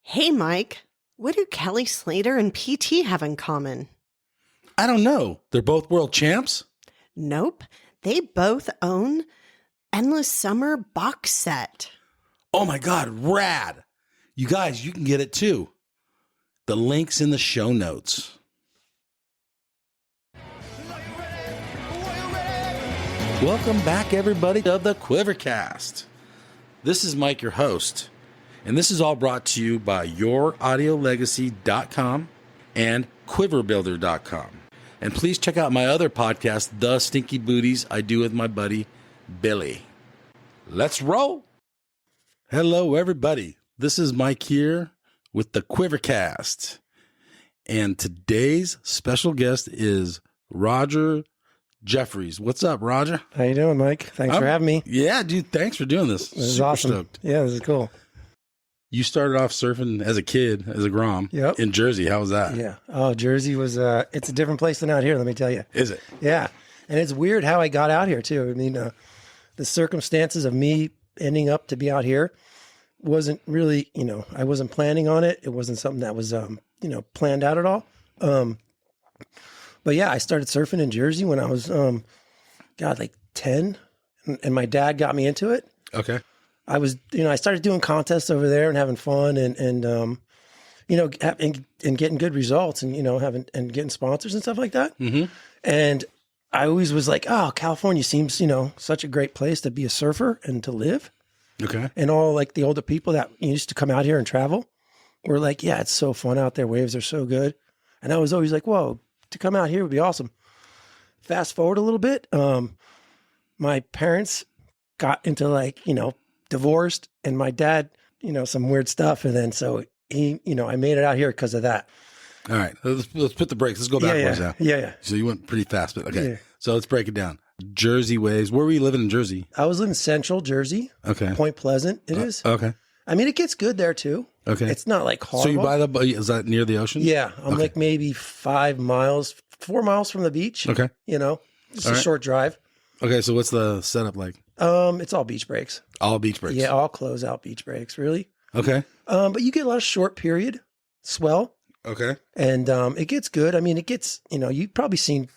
Hey, Mike, what do Kelly Slater and PT have in common? I don't know. They're both world champs? Nope, they both own Endless Summer box set. Oh my God, rad. You guys, you can get it too. The link's in the show notes. Welcome back, everybody, to the QuiverCast. This is Mike, your host, and this is all brought to you by YourAudioLegacy.com and QuiverBuilder.com. And please check out my other podcast, The Stinky Booties, I do with my buddy, Billy. Let's roll. Hello, everybody. This is Mike here with the QuiverCast. And today's special guest is Roger Jeffries. What's up, Roger? How you doing, Mike? Thanks for having me. Yeah, dude, thanks for doing this. This is awesome. Stoked. Yeah, this is cool. You started off surfing as a kid, as a Grom, in Jersey. How was that? Yeah. Oh, Jersey was, it's a different place than out here, let me tell you. Is it? Yeah. And it's weird how I got out here, too. I mean, the circumstances of me ending up to be out here wasn't really, I wasn't planning on it. It wasn't something that was, planned out at all. But yeah, I started surfing in Jersey when I was, like 10, and my dad got me into it. Okay. I was, I started doing contests over there and having fun and getting good results and, getting sponsors and stuff like that. Mm-hmm. And I always was like, oh, California seems, such a great place to be a surfer and to live. Okay. And all like the older people that used to come out here and travel were like, yeah, it's so fun out there. Waves are so good. And I was always like, whoa, to come out here would be awesome. Fast forward a little bit. My parents got into divorced, and my dad, some weird stuff. And then so he, I made it out here because of that. All right. Let's put the brakes. Let's go backwards now. Yeah. So you went pretty fast, but okay. Yeah. So let's break it down. Jersey waves. Where were you living in Jersey? I was living Central Jersey. Okay. Point Pleasant. It is. Okay. I mean, it gets good there too. Okay. It's not like horrible. So you is that near the ocean? Yeah. I'm like maybe 4 miles from the beach. Okay. Just a short drive. Okay. So what's the setup like? It's all beach breaks. All beach breaks. Yeah, all closeout beach breaks, really. Okay. But you get a lot of short period swell. Okay. And it gets good. I mean, it gets, you've probably seen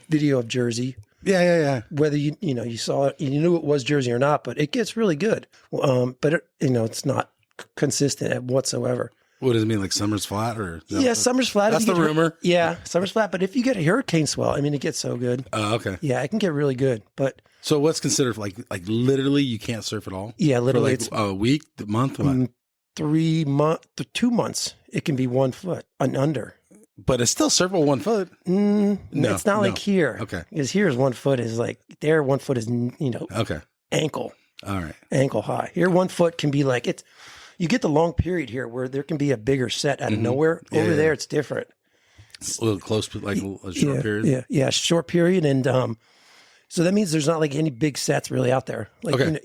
video of Jersey. Yeah. Whether you saw it, you knew it was Jersey or not, but it gets really good. But it's not consistent whatsoever. What does it mean? Like summer's flat or? Yeah, summer's flat. That's the rumor. Yeah, summer's flat. But if you get a hurricane swell, I mean, it gets so good. Okay. Yeah, it can get really good. But so what's considered like literally you can't surf at all? Yeah, literally. For a week, a month, what? 2 months. It can be 1 foot and under. But it's still surfable 1 foot. No, it's not like here. Okay. Because here is 1 foot is like, there 1 foot is, okay, ankle. All right. Ankle high. Here 1 foot can be like, you get the long period here where there can be a bigger set out of nowhere. Over there, it's different. It's a little close, but like a short period. Yeah, short period. And so that means there's not like any big sets really out there. Like, okay.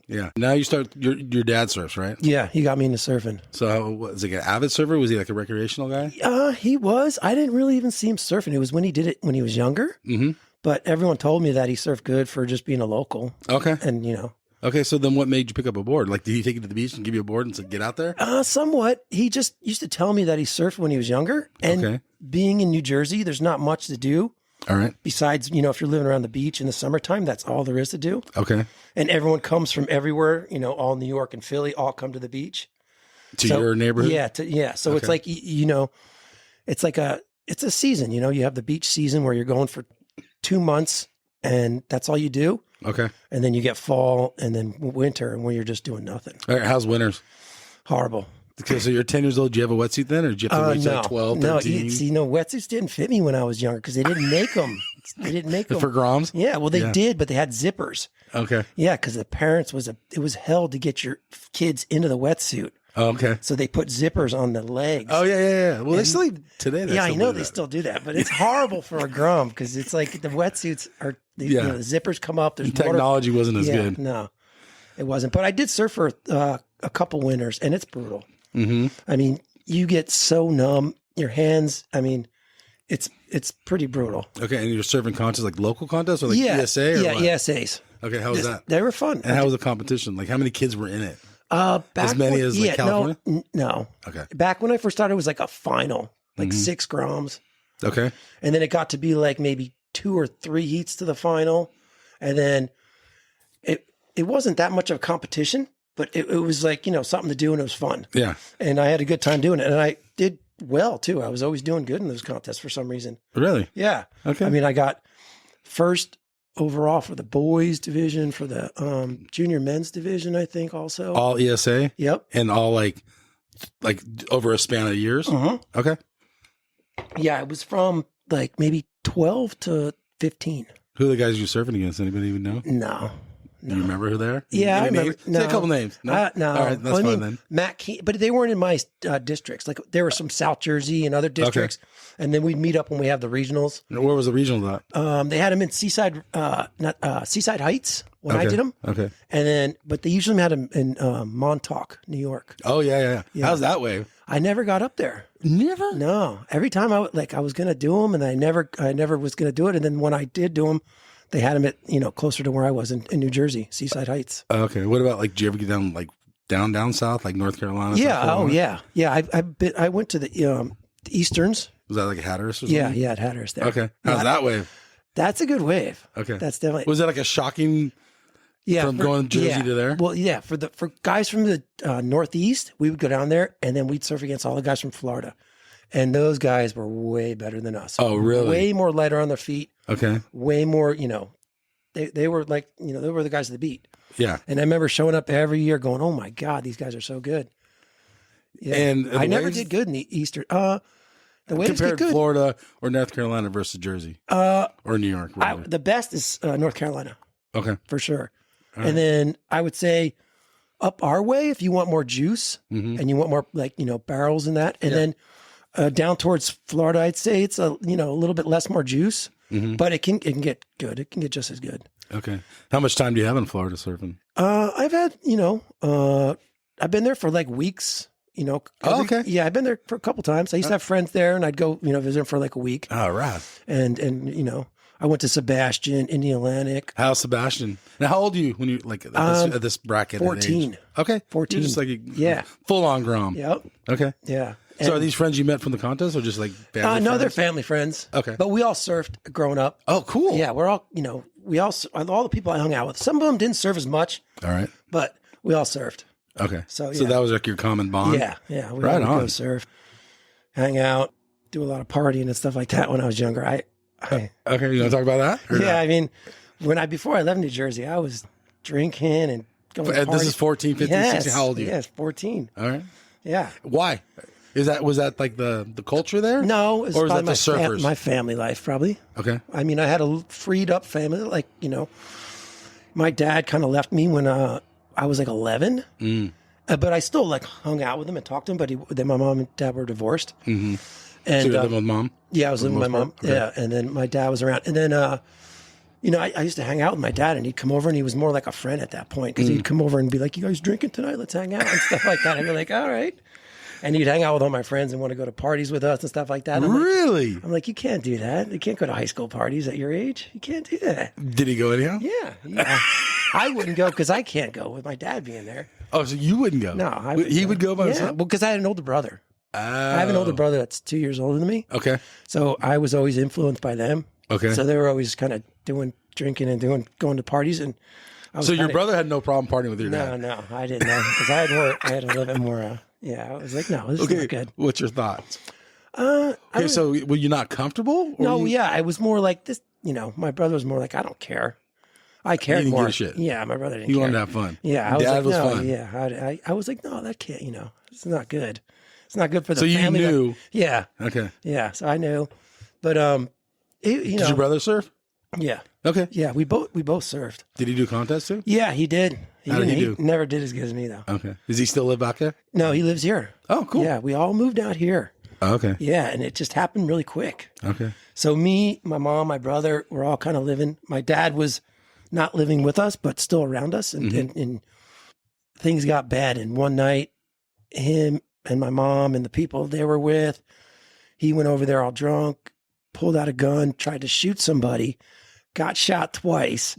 Yeah. Now you start, your dad surfs, right? Yeah, he got me into surfing. So was he an avid surfer? Was he like a recreational guy? He was. I didn't really even see him surfing. It was when he did it when he was younger. Mm-hmm. But everyone told me that he surfed good for just being a local. Okay. And, Okay, so then what made you pick up a board? Like, did he take you to the beach and give you a board and said, get out there? Somewhat. He just used to tell me that he surfed when he was younger. And being in New Jersey, there's not much to do. All right. Besides, if you're living around the beach in the summertime, that's all there is to do. Okay. And everyone comes from everywhere, all New York and Philly, all come to the beach. To your neighborhood? Yeah. So it's like, it's like it's a season, you have the beach season where you're going for 2 months and that's all you do. Okay. And then you get fall and then winter and where you're just doing nothing. All right. How's winters? Horrible. Okay, so you're 10 years old. Do you have a wetsuit then? Or did you have to wait till 12, 13? No, wetsuits didn't fit me when I was younger because they didn't make them. They didn't make them. For Groms? Yeah, well, they did, but they had zippers. Okay. Yeah, because the parents it was hell to get your kids into the wetsuit. Oh, okay. So they put zippers on the legs. Oh, yeah. Well, they still today. Yeah, I know they still do that, but it's horrible for a Grom because it's like the wetsuits are, the zippers come up. There's technology wasn't as good. No, it wasn't. But I did surf for a couple winters, and it's brutal. Mm-hmm. I mean, you get so numb. Your hands, I mean, it's pretty brutal. Okay, and you're surfing contests, like local contests or like ESA? Or yeah, what? ESAs. Okay, how was that? They were fun. And how was the competition? Like, how many kids were in it? Back As many when- as like California? No. Okay. Back when I first started, it was like a final, like 6 groms. Okay. And then it got to be like maybe 2 or 3 heats to the final. And then it wasn't that much of a competition, but it was like, something to do and it was fun. Yeah. And I had a good time doing it. And I did well too. I was always doing good in those contests for some reason. Really? Yeah. Okay. I mean, I got first overall for the boys division, for the junior men's division, I think also. All ESA? Yep. And all like over a span of years? Okay. Yeah, it was from like maybe 12 to 15. Who are the guys you're surfing against? Anybody even know? No. Do you remember who they are? Yeah, I Any remember. names? Say a couple names. No? No. All right, that's fine then. Matt Key, but they weren't in my districts. Like there were some South Jersey and other districts, and then we'd meet up when we have the regionals. Where was the regional at? They had them in Seaside, Seaside Heights when I did them. Okay. And then, but they usually had them in Montauk, New York. Oh, yeah. How's that wave? I never got up there. Never? No. Every time I was going to do them, and I never was going to do it. And then when I did do them, they had them at, closer to where I was in New Jersey, Seaside Heights. Okay. What about did you ever get down south, like North Carolina? Yeah. South Carolina? Yeah. I went to the Easterns. Was that like Hatteras or something? Yeah, at Hatteras there. Okay. How's that wave? That's a good wave. Okay. That's definitely. Was that like a shocking from going Jersey to there? Well, yeah. For guys from the Northeast, we would go down there and then we'd surf against all the guys from Florida. And those guys were way better than us. Oh, really? Way more lighter on their feet. Okay. Way more, they were like, they were the guys of the beat. Yeah. And I remember showing up every year going, oh my God, these guys are so good. Yeah. And I never did good in the Eastern. The waves compared get good. Florida or North Carolina versus Jersey or New York. The best is North Carolina. Okay. For sure. All right. And then I would say up our way, if you want more juice and you want more barrels in that. And then down towards Florida, I'd say it's a little bit less more juice, but it can get good. It can get just as good. Okay. How much time do you have in Florida surfing? I've had, I've been there for like weeks, okay. Yeah. I've been there for a couple times. I used to have friends there and I'd go, visit them for like a week. All right. And I went to Sebastian, Indian Atlantic. How's Sebastian? Now, how old are you when you at this bracket? 14. Okay. 14. You're just like full on Grom. Yep. Okay. Yeah. So are these friends you met from the contest or just like family No, friends? they're family friends. Okay. But we all surfed growing up. Oh, cool. Yeah, we're all, all the people I hung out with. Some of them didn't surf as much, All right. but we all surfed. Okay. So that was like your common bond? Yeah. We Right all would on. go surf, hang out, do a lot of partying and stuff like that when I was younger. Okay. You want to talk about that? Or Yeah, not? I mean, before I left New Jersey, I was drinking and going to This is 14, 15, 16. How old are you? Yes, 14. All right. Yeah. Why? Was that like the culture there? No, it's or is that probably the surfers? my family life, probably. Okay. I mean, I had a freed up family. Like, my dad kind of left me when I was like 11. But I still like hung out with him and talked to him. But then my mom and dad were divorced. Mm-hmm. And So you were living with mom? yeah, I was living with my mom. Okay. Yeah, and then my dad was around. And then, I used to hang out with my dad, and he'd come over, and he was more like a friend at that point because he'd come over and be like, "You guys drinking tonight? Let's hang out," and stuff like that. I'd be like, "All right." And he'd hang out with all my friends and want to go to parties with us and stuff like that. Really? I'm like, you can't do that. You can't go to high school parties at your age. You can't do that. Did he go anyhow? Yeah. I wouldn't go because I can't go with my dad being there. Oh, so you wouldn't go? No, He would go by himself? Well, because I had an older brother. Oh. I have an older brother that's 2 years older than me. Okay. So I was always influenced by them. Okay. So they were always kind of drinking and going to parties. And I was So your brother had no problem partying with your dad? No, I didn't know because I had a little bit more. I was like, no, this is not good. What's your thoughts? Okay, So were you not comfortable? Or no, yeah, I was more like this. My brother was more like, I don't care. I cared didn't more. give a shit. Yeah, my brother didn't You care. wanted to have fun. Yeah, I was Dad like, was no, fun. yeah. I was like, no, that can't. It's not good. It's not good for the So you family. knew. Yeah, Okay. yeah. So I knew, but Did your brother surf? yeah, Okay. yeah. We both surfed. Did he do contests too? Yeah, he did. How did he didn't- do? Never did as good as me though. Okay. Does he still live back there? No, he lives here. Oh, cool. Yeah, we all moved out here. Oh, okay. Yeah, and it just happened really quick. Okay. So me, my mom, my brother, we're all kind of living. My dad was not living with us, but still around us. And things got bad. And one night, him and my mom and the people they were with, he went over there all drunk, pulled out a gun, tried to shoot somebody. got shot twice.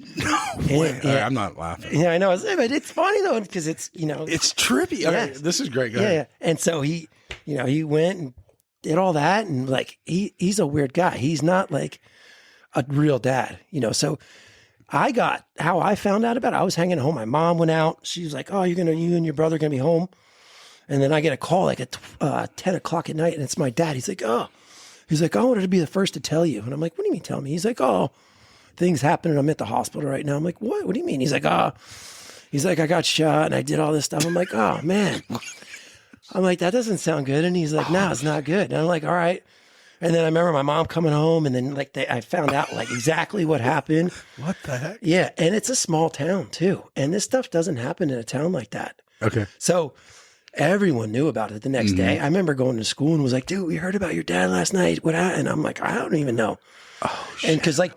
Wait, I'm not laughing. Yeah, I know. But it's funny though, because it's, It's trippy. Yeah. Okay, this is great. Go ahead. yeah. And so he went and did all that. And like, he's a weird guy. He's not like a real dad, So how I found out about it, I was hanging at home. My mom went out. She was like, oh, you and your brother are going to be home. And then I get a call like at 10 o'clock at night, and it's my dad. He's like, I wanted to be the first to tell you. And I'm like, what do you mean tell me? He's like, oh, things happening. I'm at the hospital right now. I'm like, what? What do you mean? He's like, I got shot and I did all this stuff. I'm like, oh, man. I'm like, that doesn't sound good. And he's like, no, it's not good. And I'm like, all right. And then I remember my mom coming home, and then I found out like exactly what happened. What the heck? Yeah. And it's a small town too. And this stuff doesn't happen in a town like that. Okay. So everyone knew about it the next day. I remember going to school and was like, dude, we heard about your dad last night. What happened? And I'm like, I don't even know. Oh, shit. And because like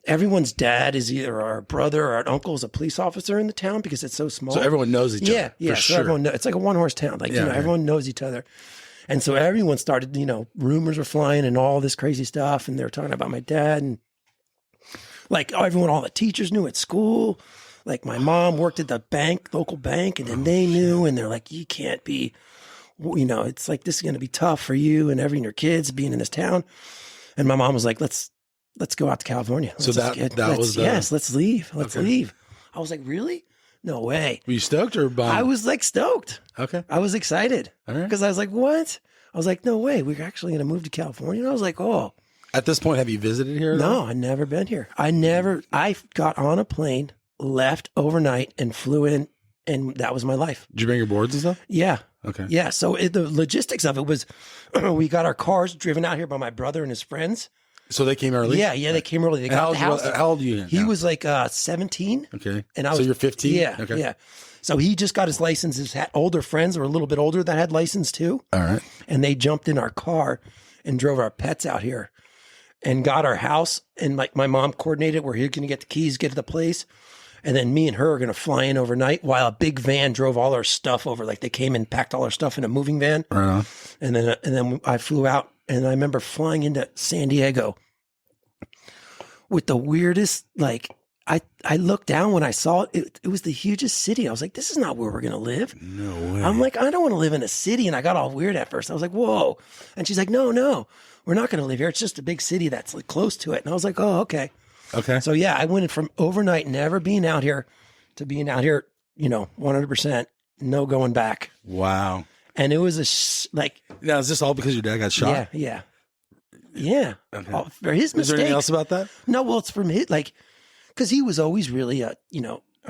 everyone's dad is either our brother or an uncle is a police officer in the town because it's so small. So everyone knows each other. Yeah. For So sure. everyone it's like a one-horse town. Like, everyone knows each other. And so everyone started, rumors were flying and all this crazy stuff. And they were talking about my dad. And like all the teachers knew at school. Like my mom worked at the local bank, and then they knew. And they're like, you can't be, it's like, this is going to be tough for you and your kids being in this town. And my mom was like, let's go out to California. So let's leave. Let's leave. I was like, really? No way. Were you stoked or bummed? I was like stoked. Okay. I was excited because I was like, what? I was like, no way. We're actually going to move to California. And I was like, oh. At this point, have you visited here? No, I've never been here. I got on a plane, left overnight, and flew in, and that was my life. Did you bring your boards and stuff? Yeah. Okay. Yeah. So the logistics of it was we got our cars driven out here by my brother and his friends. So they came early? Yeah, they came early. They got the house. How old are you? He was like 17. Okay. And I was, so you're 15? Yeah. Okay. Yeah. So he just got his license. His older friends were a little bit older that had license too. All right. And they jumped in our car and drove our pets out here and got our house. And like my mom coordinated where he was going to get the keys, get to the place. And then me and her are going to fly in overnight while a big van drove all our stuff over. Like they came and packed all our stuff in a moving van. Right on. And then I flew out, and I remember flying into San Diego with the weirdest, like, I looked down when I saw it. It was the hugest city. I was like, this is not where we're going to live. No way. I'm like, I don't want to live in a city. And I got all weird at first. I was like, whoa. And she's like, no, we're not going to live here. It's just a big city that's like close to it. And I was like, oh, okay. Okay. So yeah, I went from overnight never being out here to being out here, 100%, no going back. Wow. And it was Now, is this all because your dad got shot? Yeah. Okay. For his Is there mistakes. anything else about that? No, well, it's from his, because he was always really a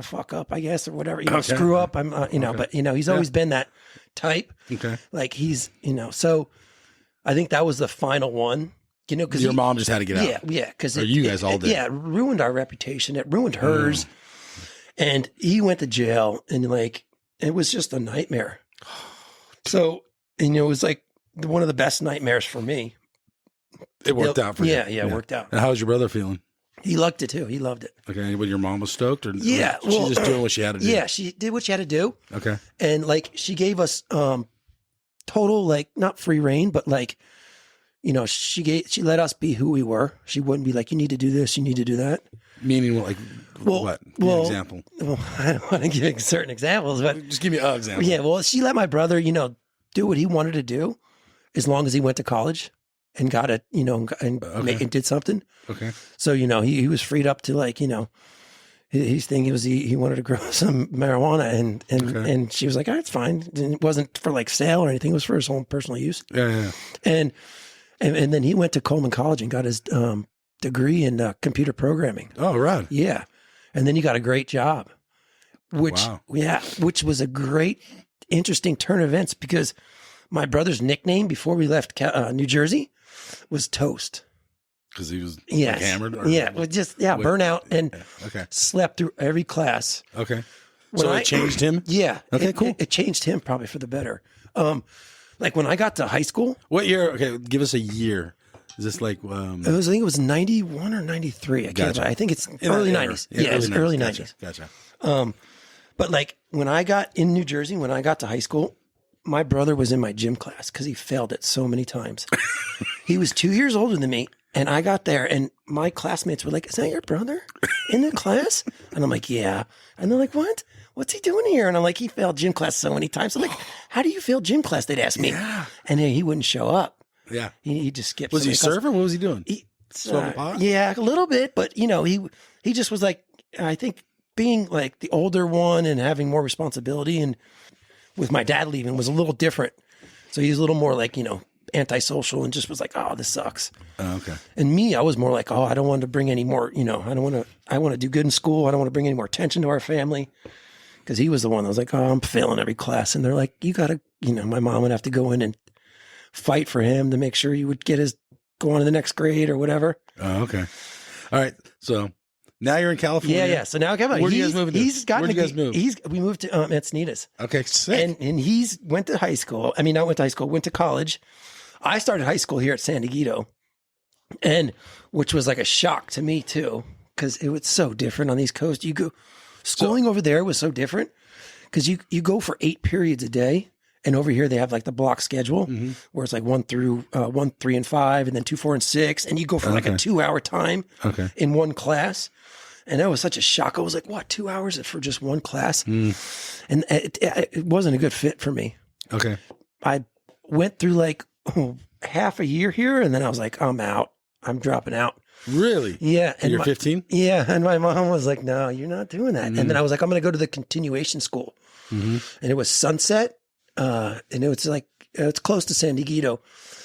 fuck up, I guess, or whatever, Okay. screw up. I'm, Okay. but he's always been that type. Okay. Like he's, so I think that was the final one, because Your mom just had to get out. Yeah. Because you guys all did. Yeah. It ruined our reputation. It ruined hers. And he went to jail, and it was just a nightmare. So, it was like one of the best nightmares for me. It worked out for you. Yeah, it worked out. And how's your brother feeling? He loved it too. He loved it. Okay. But your mom was stoked? Or Yeah, She's just doing what she had to do? Yeah, she did what she had to do. Okay. And she gave us total, not free reign, but she let us be who we were. She wouldn't be like, you need to do this, you need to do that. Meaning what? Give me an example. Well, I don't want to give certain examples, but Just give me an example. yeah, well, she let my brother, do what he wanted to do as long as he went to college and got it, and did something. Okay. So, he was freed up to his thing was he wanted to grow some marijuana and she was like, all right, it's fine. And it wasn't for sale or anything. It was for his own personal use. Yeah. And then he went to Coleman College and got his degree in computer programming. Oh, right. Yeah. And then he got a great job, which was a great, interesting turn of events because my brother's nickname before we left New Jersey was Toast. Because he was Yes. hammered? Burnout and Okay. slept through every class. Okay. When So it changed him? Yeah. Okay, cool. It changed him probably for the better. When I got to high school, What year? Okay, give us a year. Is this I I think it was 91 or 93. I can't Gotcha. remember. I think it's In early that era. 90s. Yeah, it's early 90s. Gotcha. But when I got in New Jersey, when I got to high school, my brother was in my gym class because he failed it so many times. He was 2 years older than me, And I got there and my classmates were like, is that your brother in the class? And I'm like, yeah. And they're like, what? What's he doing here? And I'm like, he failed gym class so many times. I'm like, how do you fail gym class? They'd ask me. Yeah. And then he wouldn't show up. Yeah. He just skipped. Was he surfing? What was he doing? Smoking pot? Yeah, a little bit. But, he just was like, I think being like the older one and having more responsibility and with my dad leaving was a little different. So he was a little more like, antisocial and just was like, oh, this sucks. Oh, okay. And me, I was more like, oh, I don't want to bring any more, I want to do good in school. I don't want to bring any more attention to our family. Because he was the one that was like, oh, I'm failing every class. And they're like, you got to, my mom would have to go in and fight for him to make sure he would go on to the next grade or whatever. Oh, okay. All right. So now you're in California. Yeah. So now Where do you guys move to? Where'd you guys move? We moved to Encinitas. Okay, sick. And he's went to high school. I mean, not went to high school, went to college. I started high school here at San Diego, and which was like a shock to me too, because it was so different on the East Coast. Schooling over there was so different because you go for 8 periods a day. And over here, they have like the block schedule where it's like 1 through 1, 3, and 5, and then 2, 4, and 6. And you go for like a 2-hour time in one class. And that was such a shock. I was like, what, 2 hours for just one class? And it wasn't a good fit for me. Okay. I went through like half a year here, and then I was like, I'm out. I'm dropping out. Really? Yeah. And you're 15? Yeah. And my mom was like, no, you're not doing that. And then I was like, I'm going to go to the continuation school. And it was Sunset. And it was like, it's close to San Diego.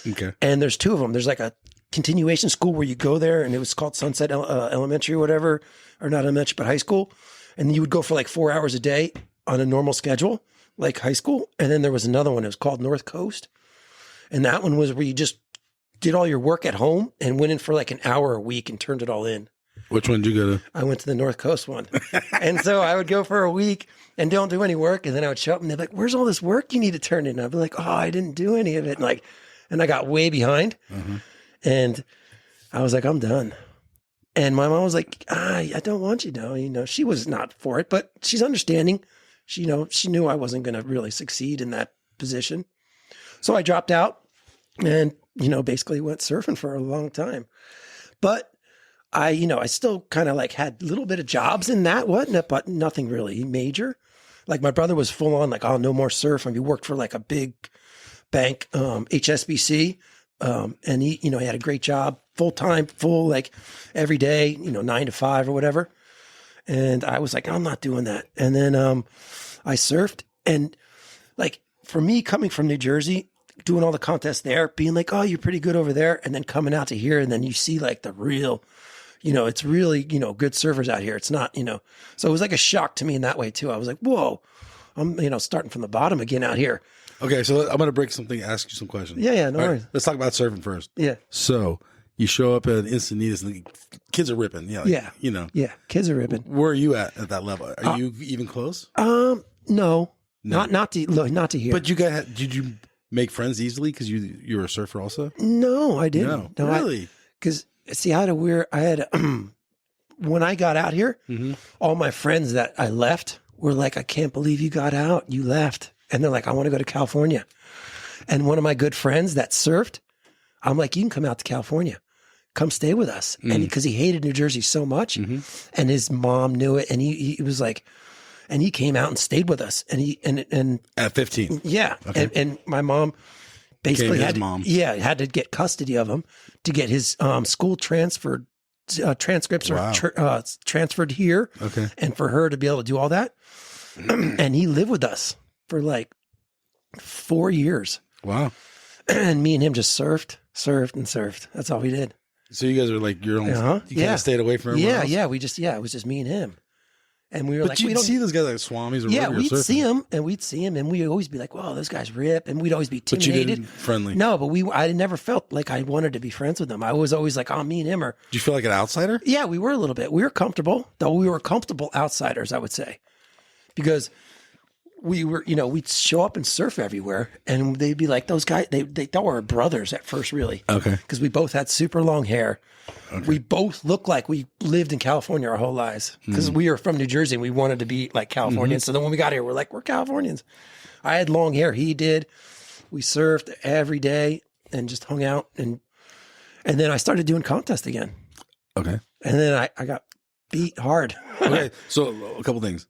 Okay. And there's 2 of them. There's like a continuation school where you go there, and it was called Sunset Elementary or whatever, or not elementary, but high school. And you would go for like 4 hours a day on a normal schedule, like high school. And then there was another one. It was called North Coast. And that one was where you just did all your work at home and went in for like an hour a week and turned it all in. Which one did you go to? I went to the North Coast one. And so I would go for a week and don't do any work. And then I would show up and they'd be like, where's all this work you need to turn in? I'd be like, oh, I didn't do any of it. And I got way behind. And I was like, I'm done. And my mom was like, I don't want you to. She was not for it, but she's understanding. She knew I wasn't going to really succeed in that position. So I dropped out and, basically went surfing for a long time. But I still kind of like had a little bit of jobs in that, but nothing really major. Like my brother was full on like, oh, no more surf. And he worked for like a big bank, HSBC. And he had a great job, full time, like every day, 9 to 5 or whatever. And I was like, I'm not doing that. And then I surfed, and like for me coming from New Jersey, doing all the contests there, being like, oh, you're pretty good over there. And then coming out to here, and then you see like the real, it's really, good surfers out here. It's not, so it was like a shock to me in that way too. I was like, whoa, I'm, starting from the bottom again out here. Okay, so I'm going to break something, ask you some questions. Yeah, no All worries. right, let's talk about surfing first. Yeah. So you show up at Encinitas and the kids are ripping. Yeah. Yeah, kids are ripping. Where are you at that level? Are you even close? No. Not to here. But did you make friends easily because you were a surfer also? No, I didn't. No, really? Because see, I had when I got out here, all my friends that I left were like, I can't believe you got out. You left. And they're like, I want to go to California. And one of my good friends that surfed, I'm like, you can come out to California. Come stay with us. And because he hated New Jersey so much, and his mom knew it, and he was like, and he came out and stayed with us. And at 15. Yeah. Okay. And my mom basically had to get custody of him to get his school transferred. Transcripts are transferred here. Okay. And for her to be able to do all that. And he lived with us for like 4 years. Wow. And me and him just surfed. That's all we did. So you guys are like your own, you kind of stayed away from everyone else? Yeah. It was just me and him. And we were but you'd see those guys like Swamis or whatever. Yeah, we'd see him and we'd always be like, whoa, those guys rip. And we'd always be intimidated. But you didn't friendly. No, but I never felt like I wanted to be friends with them. I was always like, oh, me and him are. Did you feel like an outsider? Yeah, we were a little bit. We were comfortable, though we were comfortable outsiders, I would say. Because we were, we'd show up and surf everywhere, and they'd be like, those guys, they thought we were brothers at first, really. Okay. Because we both had super long hair. Okay. We both looked like we lived in California our whole lives. Because we were from New Jersey, and we wanted to be like Californians. So then when we got here, we're like, we're Californians. I had long hair. He did. We surfed every day and just hung out. And And then I started doing contests again. Okay. And then I got beat hard. Okay. So a couple things.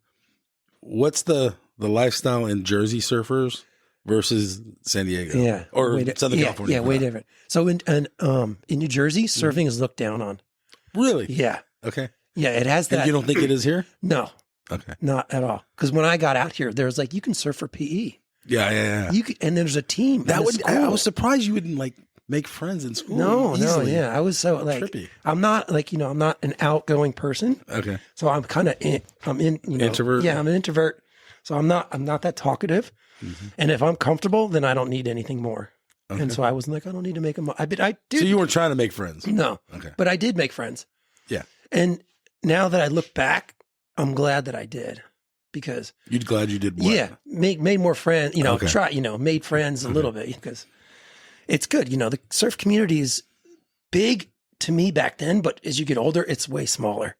What's the lifestyle in Jersey surfers versus San Diego? Yeah. Or Southern California? Yeah, way different. So in New Jersey, surfing is looked down on. Really? Yeah. Okay. Yeah, it has that. And you don't think it is here? No. Okay. Not at all. Because when I got out here, there was like, you can surf for PE. Yeah. And there's a team. I was surprised you wouldn't like make friends in school. No, easily. yeah. I was so like, Trippy. I'm not like, I'm not an outgoing person. Okay. So I'm kind of, Introvert? Yeah, I'm an introvert. So I'm not that talkative. Mm-hmm. And if I'm comfortable, then I don't need anything more. Okay. And so I was like, I don't need to make them. I did. So you weren't trying to make friends? No. Okay. But I did make friends. Yeah. And now that I look back, I'm glad that I did because You're glad you did what? yeah, made more friends, Okay. made friends a little bit because it's good. The surf community is big to me back then, but as you get older, it's way smaller.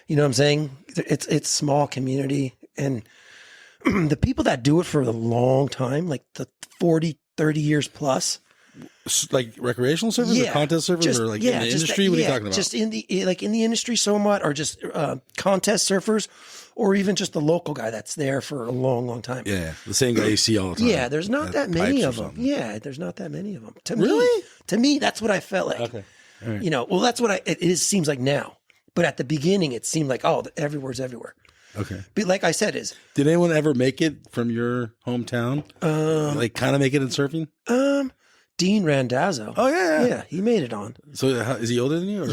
You know what I'm saying? It's small community and the people that do it for a long time, like the 40, 30 years plus. Like recreational surfers or contest surfers or like in the industry? What are you talking about? Just in the industry somewhat or just contest surfers or even just the local guy that's there for a long, long time. Yeah. The same guy you see all the time. Yeah, there's not that many of them. something. Yeah, there's not that many of them. Really? To me, that's what I felt like. Okay. All right. Well, that's what seems like now. But at the beginning, it seemed like, everywhere's everywhere. Okay. But like I said, Did anyone ever make it from your hometown? Like kind of make it in surfing? Dean Randazzo. Oh, yeah. Yeah, he made it on. So is he older than you? Or?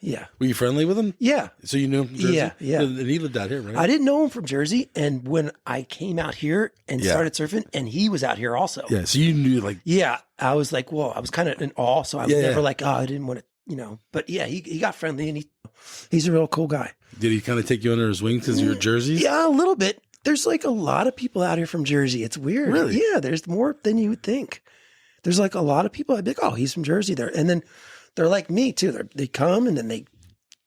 Yeah. Were you friendly with him? Yeah. So you knew him from Jersey? Yeah. And he lived out here, right? I didn't know him from Jersey. And when I came out here and started surfing, and he was out here also. Yeah. So you knew like. Yeah. I was like, whoa, I was kind of in awe. So I was never like, I didn't want to, But yeah, he got friendly and he's a real cool guy. Did he kind of take you under his wing because you're Jersey? Yeah, a little bit. There's like a lot of people out here from Jersey. It's weird. Really? Yeah, there's more than you would think. There's like a lot of people. I'd be like, he's from Jersey there. And then they're like me too. They come and then they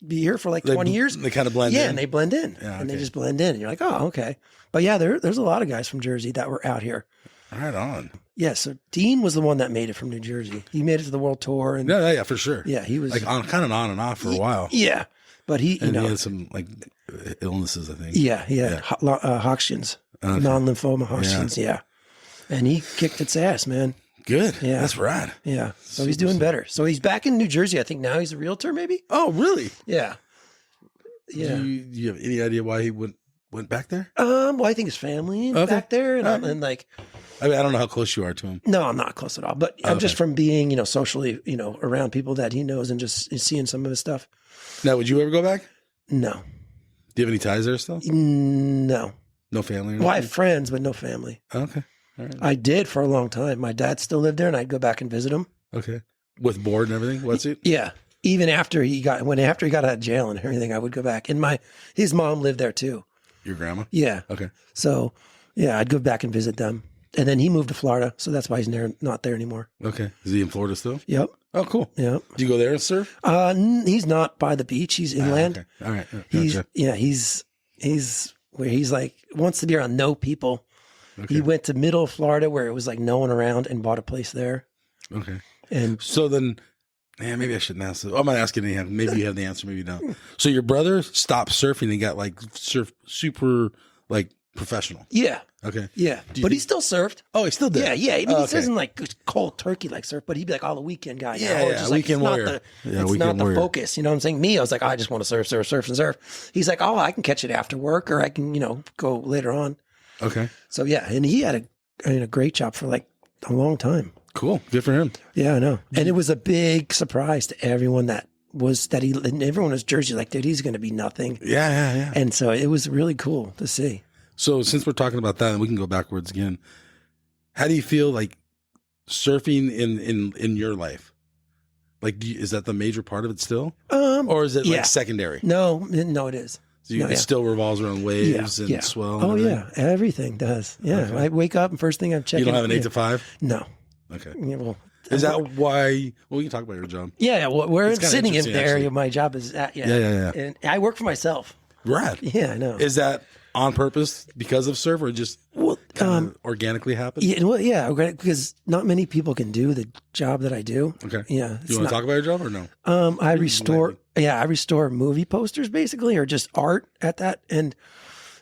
be here for like 20 years. They kind of blend in. Yeah, and they blend in. Yeah, and they just blend in. And you're like, oh, okay. But yeah, there's a lot of guys from Jersey that were out here. Right on. Yeah, so Dean was the one that made it from New Jersey. He made it to the World Tour. And Yeah, for sure. yeah, he was like kind of on and off for a while. Yeah, but he, And he had some like illnesses, I think. Yeah, Hodgkin's, non-lymphoma Hodgkin's, yeah. And he kicked its ass, man. Good. Yeah. That's rad. Yeah. So he's doing better. So he's back in New Jersey. I think now he's a realtor, maybe. Oh, really? Yeah. Yeah. Do you have any idea why he went back there? Well, I think his family is back there, and like, I mean, I don't know how close you are to him. no, I'm not close at all. But I'm just from being, socially, around people that he knows and just seeing some of his stuff. Now, would you ever go back? No. Do you have any ties there still? No. No family? Or Well, I nothing? have friends, but no family. Okay. All right. I did for a long time. My dad still lived there, and I'd go back and visit him. Okay. With board and everything? What's it? Yeah. Even after he got out of jail and everything, I would go back. And his mom lived there too. Your grandma? Yeah. Okay. So yeah, I'd go back and visit them. And then he moved to Florida, so that's why he's not there anymore. Okay. Is he in Florida still? Yep. Oh, cool. Yep. Do you go there and surf? He's not by the beach. He's inland. Okay. All right. He's Gotcha. he's where he's like wants to be around no people. Okay. He went to middle Florida where it was like no one around and bought a place there. Okay. And So then, maybe I shouldn't ask this. I'm not asking anyhow. Maybe you have the answer, maybe you don't. So your brother stopped surfing and got like super like professional. yeah. Okay. Yeah. Do you But he think- still surfed. Oh, he still did? Yeah, yeah. I mean, Oh, he okay. doesn't like cold turkey like surf, but he'd be like, the weekend guy. Yeah, now. Or yeah, just, like, weekend it's warrior. Not Yeah, it's weekend not the warrior. focus. You know what I'm saying? Me, I was like, I just want to surf and surf. He's like, I can catch it after work, or I can, go later on. Okay. So yeah, and he had a great job for like a long time. Cool. Good for him. Yeah, I know. And it was a big surprise to everyone and everyone was Jersey, like, dude, he's going to be nothing. Yeah. And so it was really cool to see. So since we're talking about that, and we can go backwards again, how do you feel like surfing in your life? Like, is that the major part of it still? Or is it yeah. like secondary? No, it is. So it still revolves around waves and swell? And Oh, everything? yeah. Everything does. Yeah. Okay. I wake up and first thing I'm checking. You don't have an 8 to 5? No. Okay. Yeah, well, Is that why? Well, we can talk about your job. yeah. Well, we're It's kinda sitting in interesting, the area actually. my job is at. Yeah. Yeah. And I work for myself. Rad. Yeah, I know. Is that on purpose because of surf, or just organically happened? Yeah, well, yeah, because not many people can do the job that I do. Okay. Yeah. Do you want to talk about your job or no? I restore movie posters basically, or just art at that. And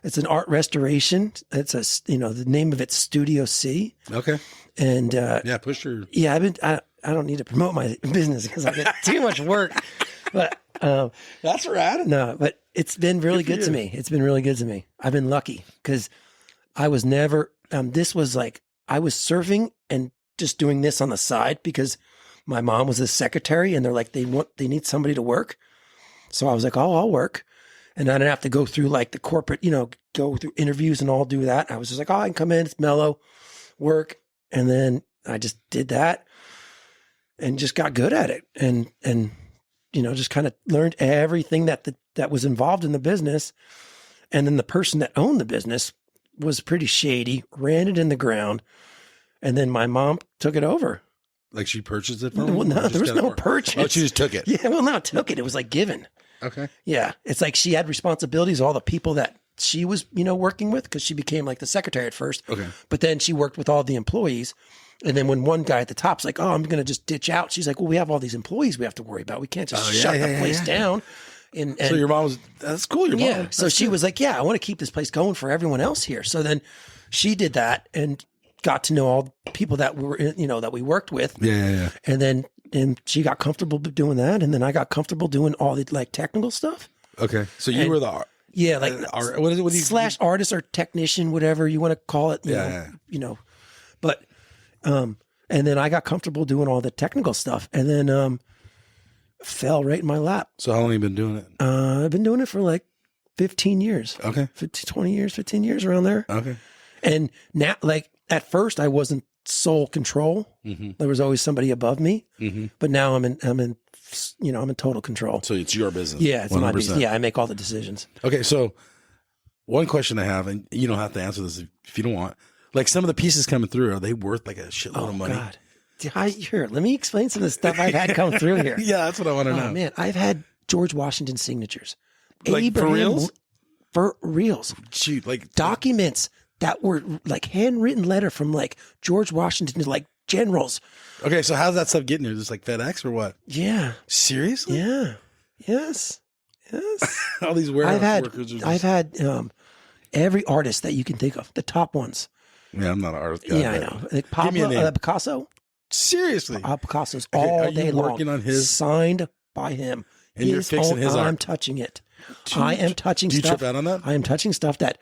it's an art restoration. It's the name of it's Studio C. Okay. And, push your. Yeah, I don't need to promote my business because I get too much work, but, That's rad. No, but it's been really good to me. It's been really good to me. I've been lucky because I was never, this was like, I was surfing and just doing this on the side because my mom was a secretary and they're like, they need somebody to work. So I was like, oh, I'll work. And I didn't have to go through like the corporate, go through interviews and all do that. I was just like, oh, I can come in, it's mellow, work. And then I just did that and just got good at it. And just kind of learned everything that was involved in the business. And then the person that owned the business was pretty shady, ran it in the ground. And then my mom took it over. Like she purchased it from him? Well, no, there was no purchase. Oh, she just took it. Yeah, well, no, took it. It was like given. Okay. Yeah. It's like she had responsibilities, all the people that she was, working with, because she became like the secretary at first. Okay. But then she worked with all the employees. And then when one guy at the top's like, oh, I'm going to just ditch out. She's like, well, we have all these employees we have to worry about. We can't just shut the place down. And so your mom that's cool. Your mom. Yeah. So she was like, yeah, I want to keep this place going for everyone else here. So then she did that and got to know all the people that we were, that we worked with. Yeah. And she got comfortable doing that. And then I got comfortable doing all the like technical stuff. Okay. So you were the art. Yeah. Like what is it? What do you / artist or technician, whatever you want to call it. But, and then I got comfortable doing all the technical stuff and then, fell right in my lap. So how long have you been doing it? I've been doing it for like 15 years. Okay. 15 years around there. Okay. And now, like at first I wasn't sole control. Mm-hmm. There was always somebody above me, mm-hmm. but now I'm in total control. So it's your business. Yeah. It's my business. Yeah. I make all the decisions. Okay. So one question I have, and you don't have to answer this if you don't want, like some of the pieces coming through, are they worth like a shitload of money? God. Here, let me explain some of the stuff I've had come through here. Yeah, that's what I want to know. Man, I've had George Washington signatures. Like for reals? For reals. Shoot, like documents that were like handwritten letter from like George Washington to like generals. Okay, so how's that stuff getting here? Just like FedEx or what? Yeah. Seriously? Yeah. Yes. All these warehouse workers are just... I've had every artist that you can think of, the top ones. Yeah, I'm not an artist guy. Yeah, I know. Like Pablo, Picasso. Seriously? Picasso's all day long. Working on his... Signed by him. And you're fixing his art. I'm touching it. I am touching stuff. Do you trip out on that? I am touching stuff that,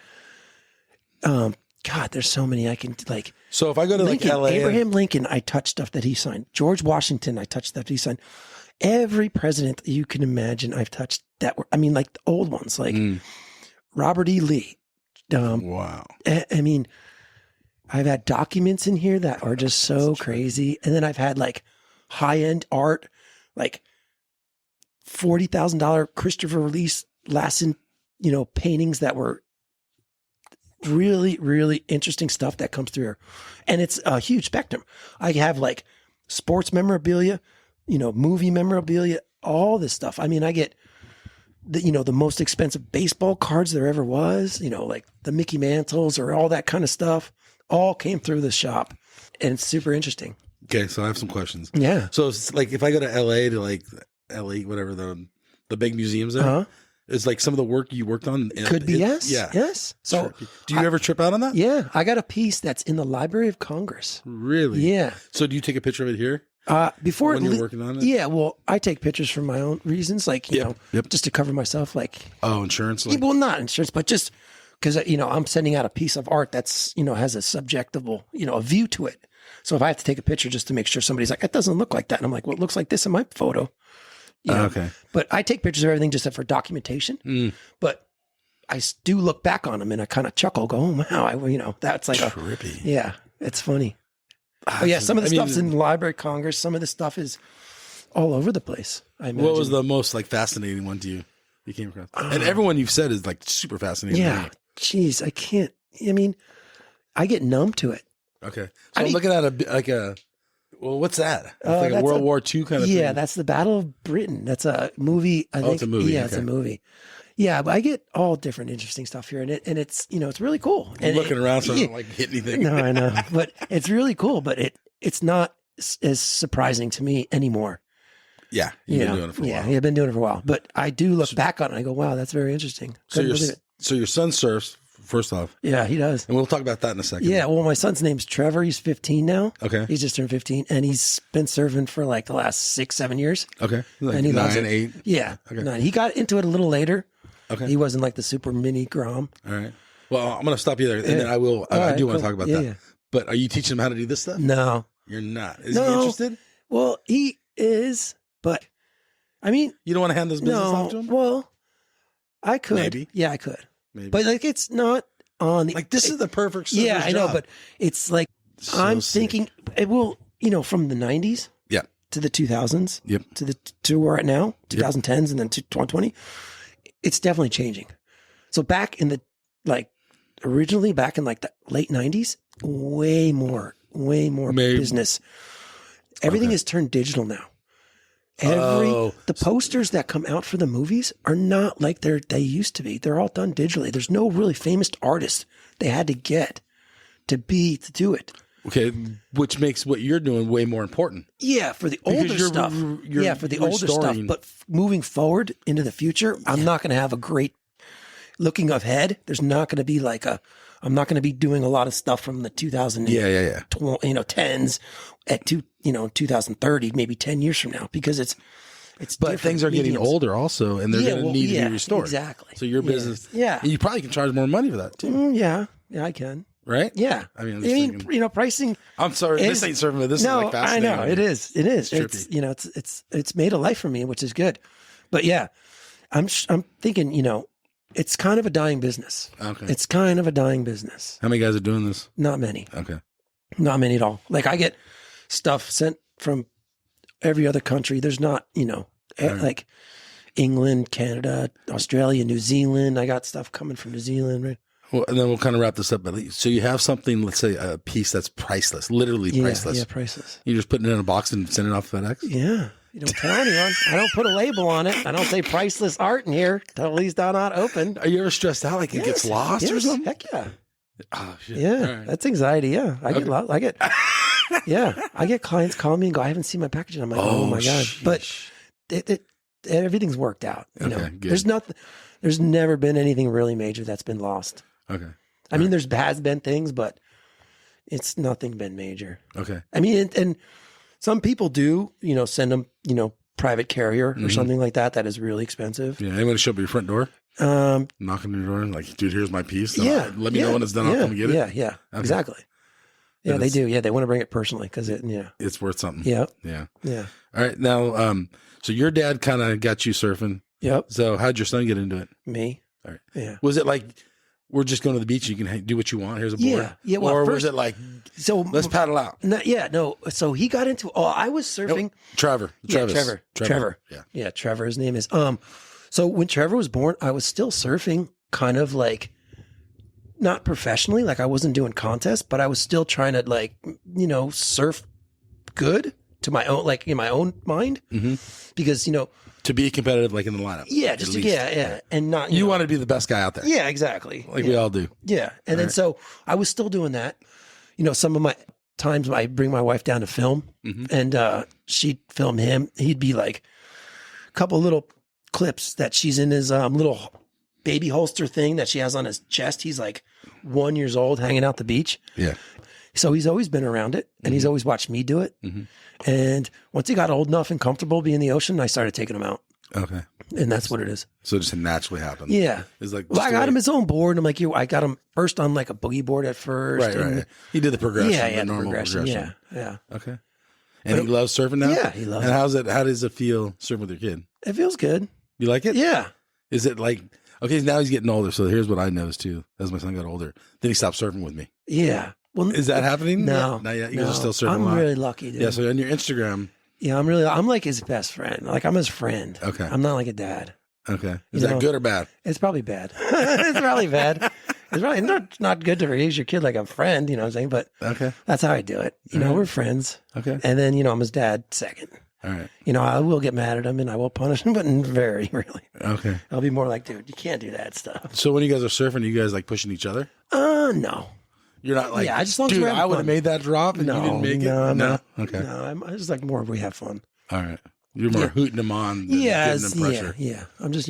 God, there's so many I can like. So if I go to Lincoln, like LA. Abraham Lincoln, I touch stuff that he signed. George Washington, I touched stuff that he signed. Every president that you can imagine, I've touched that were, like the old ones, like Robert E. Lee. Wow. I mean, I've had documents in here that are just so crazy. And then I've had like high-end art, like $40,000 Christopher Release Lassen, paintings that were really, really interesting stuff that comes through here. And it's a huge spectrum. I have like sports memorabilia, movie memorabilia, all this stuff. I mean, I get the most expensive baseball cards there ever was, like the Mickey Mantles or all that kind of stuff. All came through the shop, and it's super interesting. Okay, so I have some questions. Yeah. So it's like if I go to LA to like LA, whatever the big museums there, it's like some of the work you worked on. Could be yes. Yeah. Yes. So do you ever trip out on that? Yeah, I got a piece that's in the Library of Congress. Really? Yeah. So do you take a picture of it here? Before when you're working on it? Yeah, well, I take pictures for my own reasons, like just to cover myself, like insurance. Like, well, not insurance, but just. Because, I'm sending out a piece of art that's, has a subjectable, a view to it. So if I have to take a picture just to make sure somebody's like, it doesn't look like that. And I'm like, well, it looks like this in my photo. Okay. But I take pictures of everything just for documentation. But I do look back on them and I kind of chuckle, go, oh, wow. That's like trippy. Yeah, it's funny. Oh, yeah. Some of the stuff's in the Library of Congress. Some of the stuff is all over the place. I imagine. What was the most like fascinating one to you came across? And everyone you've said is like super fascinating. Yeah. Jeez, I can't. I get numb to it. Okay, so I'm looking at what's that? Like a World War II kind of thing. Yeah, that's the Battle of Britain. That's a movie. I think. It's a movie. Yeah, okay. It's a movie. Yeah, but I get all different interesting stuff here, and it's it's really cool. I'm And looking around, so I don't like hit anything. No, I know, but it's really cool. But it's not as surprising to me anymore. Yeah, you've been doing it for a while. Yeah, I've been doing it for a while. But I do look back on it and I go, wow, that's very interesting. So your son surfs, first off. Yeah, he does. And we'll talk about that in a second. Yeah, well, my son's name's Trevor. He's 15 now. Okay. He's just turned 15, and he's been surfing for like the last 6-7 years. Okay. Like and he 9, 8. Yeah. Okay. 9. He got into it a little later. Okay. He wasn't like the super mini Grom. All right. Well, I'm going to stop you there, and then I will. I do want to talk about that. Yeah. But are you teaching him how to do this stuff? No. You're not. Is he interested? Well, he is, but I mean, you don't want to hand this business off to him? Well, I could. Maybe. Yeah, I could. Maybe. But like, it's not on the. Like, this is the perfect surfer's Yeah, I know, job. but it's like So I'm sick. thinking it will. From the 90s. Yeah. To the 2000s. Yep. To where we're at now, 2010s, and then to 2020. It's definitely changing. So back in the originally back in like the late 90s, way more business. Everything is turned digital now. The posters that come out for the movies are not like they used to be. They're all done digitally. There's no really famous artist they had to get to do it. Okay, which makes what you're doing way more important. Yeah, for the older stuff. For the older stuff. But moving forward into the future, I'm not going to have a great looking ahead. There's not going to be I'm not going to be doing a lot of stuff from the 2000 10s at 2030, maybe 10 years from now, because it's but things are getting older also, and they're going to need to be restored. Exactly. So your business, yeah, you probably can charge more money for that too. Yeah, I can. Right? Yeah. I mean, pricing. I'm sorry, this ain't serving me. This is like fascinating. I know it is. It is. It's made a life for me, which is good. But yeah, I'm thinking, it's kind of a dying business. Okay. It's kind of a dying business. How many guys are doing this? Not many. Okay. Not many at all. Like I get stuff sent from every other country. There's not, like England, Canada, Australia, New Zealand. I got stuff coming from New Zealand, right? Well, and then we'll kind of wrap this up. So you have something, let's say a piece that's priceless, literally priceless. Yeah, priceless. You're just putting it in a box and sending it off FedEx? Yeah. You don't tell anyone. I don't put a label on it. I don't say priceless art in here till these are not open. Are you ever stressed out like it gets lost or something? Heck yeah. Oh, shit. Yeah. That's anxiety. Yeah. I get clients call me and go, I haven't seen my package. And I'm like, oh my God. Sheesh. But everything's worked out. Good. There's never been anything really major that's been lost. Okay. I mean, has been things, but it's nothing been major. Okay. I mean, and some people do, send them, private carrier or something like that. That is really expensive. Yeah. Anyone show up at your front door? Knocking on your door, like, dude, here's my piece. Let me know when it's done. I'll come get it. Yeah. Okay. Exactly. Yeah, they do. Yeah, they want to bring it personally because it's worth something. Yeah. All right. Now, so your dad kind of got you surfing. Yep. So how'd your son get into it? Me. All right. Yeah. Was it like, we're just going to the beach, you can do what you want, here's a board? Yeah. Well, or was it like, so let's paddle out? No. So he got into, I was surfing. Trevor. Yeah, Trevor, his name is. So when Trevor was born, I was still surfing kind of like, not professionally, like I wasn't doing contests, but I was still trying to surf good to my own, like in my own mind, because, to be competitive, like in the lineup. Yeah, just and not you want to be the best guy out there. Yeah, exactly. Like we all do. Yeah, and then so I was still doing that. Some of my times I bring my wife down to film, and she'd film him. He'd be like a couple little clips that she's in his little baby holster thing that she has on his chest. He's like 1 year old, hanging out the beach. Yeah. So he's always been around it, and he's always watched me do it. And once he got old enough and comfortable being in the ocean, I started taking him out. Okay. And that's what it is. So it just naturally happened. Yeah. It's like, I got him his own board. And I'm like, I got him first on like a boogie board at first. Right. He did the progression. Yeah, the normal progression. Yeah. Okay. And he loves surfing now? Yeah, he loves it. How does it feel surfing with your kid? It feels good. You like it? Yeah. Is it like, okay, now he's getting older. So here's what I noticed too. As my son got older, then he stopped surfing with me. Yeah. Well, is that happening? No. Not yet. You guys are still surfing a lot? I'm really lucky, dude. Yeah. So on your Instagram. Yeah, I'm like his best friend. Like I'm his friend. Okay. I'm not like a dad. Okay. Is that good or bad? It's probably bad. It's probably bad. It's probably not good to raise your kid like a friend, you know what I'm saying? But okay, that's how I do it. We're friends. Okay. And then, I'm his dad second. All right. I will get mad at him and I will punish him, but very rarely. Okay. I'll be more like, dude, you can't do that stuff. So when you guys are surfing, are you guys like pushing each other? No. You're not like, Yeah, I just long as dude, we're having I would fun. have made that drop and you didn't make it? No. Okay. No, I just like more if we have fun. All right. You're more hooting them on than giving them pressure. Yeah. I'm just,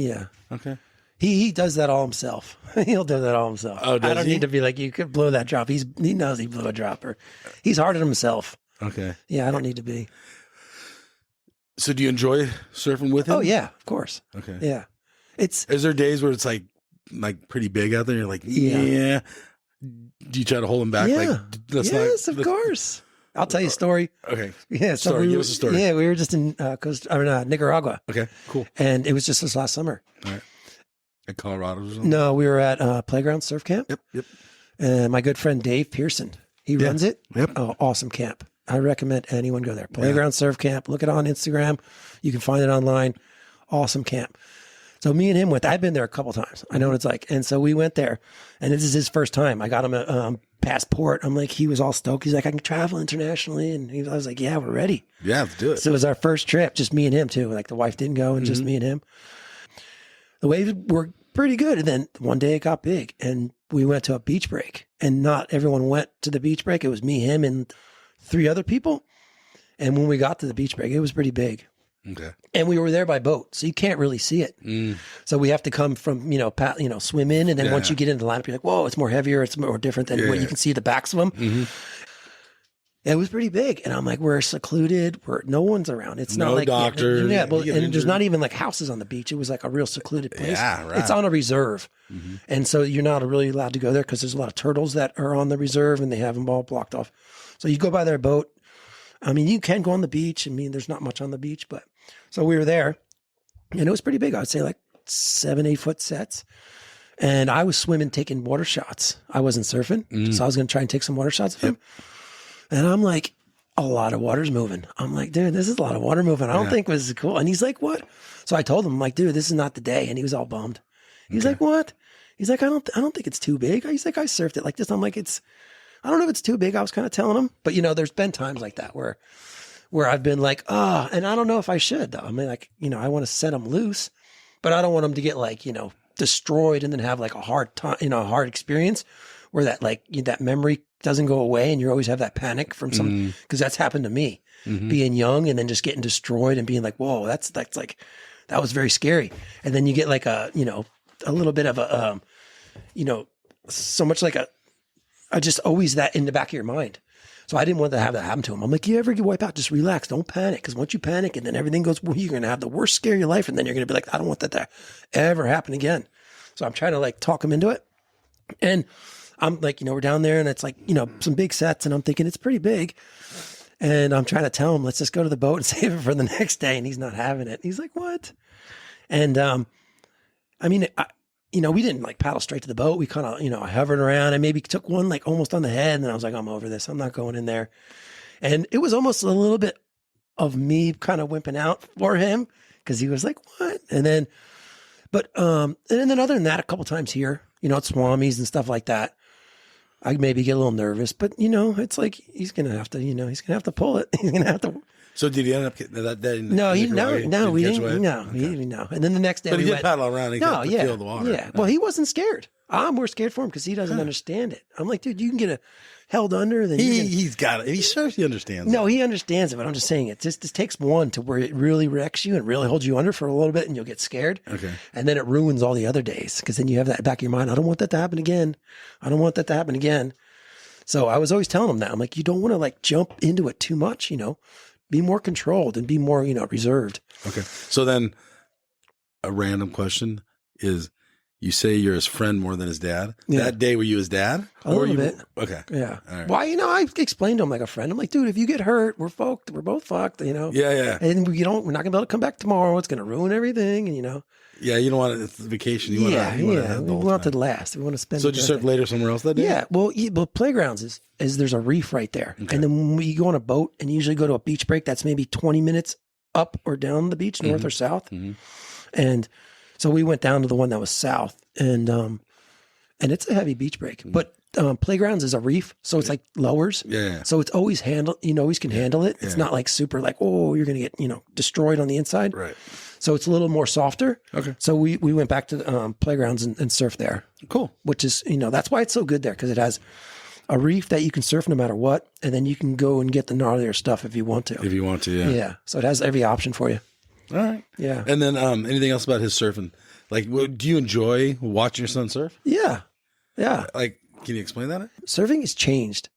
Okay. He does that all himself. He'll do that all himself. Oh, does I don't he? need to be like, you could blow that drop. He knows he blew a dropper. He's hard on himself. Okay. Yeah, I don't need to be. So do you enjoy surfing with him? Oh, yeah, of course. Okay. Yeah. Is there days where it's like pretty big out there? And you're like, yeah. Do you try to hold him back? Yeah. Like, Yes, of course. I'll tell you a story. Okay. Yeah. So Story. Give us a story. Yeah, we were just in Nicaragua. Okay. Cool. And it was just this last summer. All right. At Colorado or something? No, we were at Playground Surf Camp. Yep. And my good friend Dave Pearson, he runs it. Yep. Oh, awesome camp. I recommend anyone go there. Playground Surf Camp. Look it on Instagram. You can find it online. Awesome camp. So me and him went. I've been there a couple times. I know what it's like. And so we went there, and this is his first time. I got him a passport. I'm like, he was all stoked. He's like, I can travel internationally, and I was like, yeah, we're ready. Yeah, let's do it. So it was our first trip, just me and him too. Like the wife didn't go, and just me and him. The waves were pretty good, and then one day it got big, and we went to a beach break, and not everyone went to the beach break. It was me, him, and 3 other people. And when we got to the beach break, it was pretty big. Okay. And we were there by boat, so you can't really see it. So we have to come from, swim in, and then once you get into the lineup, you're like, whoa, it's more heavier, it's more different than what you can see the backs of them. Mm-hmm. It was pretty big, and I'm like, we're secluded, no one's around. It's not No like doctors. and You get there's injured. not even like houses on the beach. It was like a real secluded place. Yeah, right. It's on a reserve, and so you're not really allowed to go there because there's a lot of turtles that are on the reserve, and they have them all blocked off. So you go by their boat. I mean, you can go on the beach. I mean, there's not much on the beach, but so we were there, and it was pretty big. I'd say like 7-8 foot sets. And I was swimming, taking water shots. I wasn't surfing, so I was going to try and take some water shots of him. And I'm like, a lot of water's moving. I'm like, dude, this is a lot of water moving. I don't think this is cool. And he's like, what? So I told him, I'm like, dude, this is not the day. And he was all bummed. He's like, what? He's like, I don't think it's too big. He's like, I surfed it like this. I'm like, I don't know if it's too big. I was kind of telling him, but there's been times like that where I've been like, and I don't know if I should though. I mean, like, I want to set him loose, but I don't want him to get like, destroyed and then have like a hard time, a hard experience where that like that memory doesn't go away and you always have that panic from some, because that's happened to me being young and then just getting destroyed and being like, whoa, that's like, that was very scary. And then you get like a little bit of a, so much like just always that in the back of your mind. So I didn't want to have that happen to him. I'm like, you ever get wiped out, just relax. Don't panic. Because once you panic and then everything goes, well, you're going to have the worst scare of your life. And then you're going to be like, I don't want that to ever happen again. So I'm trying to like talk him into it. And I'm like, we're down there and it's like, some big sets. And I'm thinking it's pretty big. And I'm trying to tell him, let's just go to the boat and save it for the next day. And he's not having it. He's like, what? And I mean, we didn't like paddle straight to the boat. We kind of, I hovered around. I maybe took one like almost on the head. And then I was like, I'm over this. I'm not going in there. And it was almost a little bit of me kind of wimping out for him because he was like, what? And then, and then other than that, a couple times here, at Swamis and stuff like that, I maybe get a little nervous, but it's like, he's going to have to, he's going to have to pull it. He's going to have to. So did he end up getting that day? No, we didn't. No. And then the next day, but he we did went, paddle around. He got to feel the water. Yeah. Well, he wasn't scared. I'm more scared for him because he doesn't understand it. I'm like, dude, you can get held under. Then he's got it. He certainly understands. No, he understands it, but I'm just saying it just takes one to where it really wrecks you and really holds you under for a little bit, and you'll get scared. Okay. And then it ruins all the other days because then you have that back of your mind. I don't want that to happen again. I don't want that to happen again. So I was always telling him that. I'm like, you don't want to like jump into it too much. Be more controlled and be more, reserved. Okay. So then a random question is, you say you're his friend more than his dad. Yeah. That day, were you his dad? A little bit. Okay. Yeah. All right. Well, I explained to him like a friend. I'm like, dude, if you get hurt, we're fucked. We're both fucked, Yeah, yeah. And we're not going to be able to come back tomorrow. It's going to ruin everything. And, Yeah, you don't want it. It's vacation. You want we want it to last. We want to spend. So did you surf later somewhere else that day? Yeah. Well, playgrounds is there's a reef right there. Okay. And then when we go on a boat and usually go to a beach break, that's maybe 20 minutes up or down the beach, north or south. Mm-hmm. And so we went down to the one that was south and it's a heavy beach break, but playgrounds is a reef, so it's like lowers. Yeah. So it's always you always can handle it. It's not like super like, oh, you're going to get, destroyed on the inside. Right. So it's a little more softer. Okay. So we went back to playgrounds and surfed there. Cool. Which is, that's why it's so good there, because it has a reef that you can surf no matter what. And then you can go and get the gnarlier stuff if you want to. Yeah. Yeah. So it has every option for you. All right. Yeah. And then anything else about his surfing? Like, do you enjoy watching your son surf? Yeah. Yeah. Like, can you explain that? Surfing has changed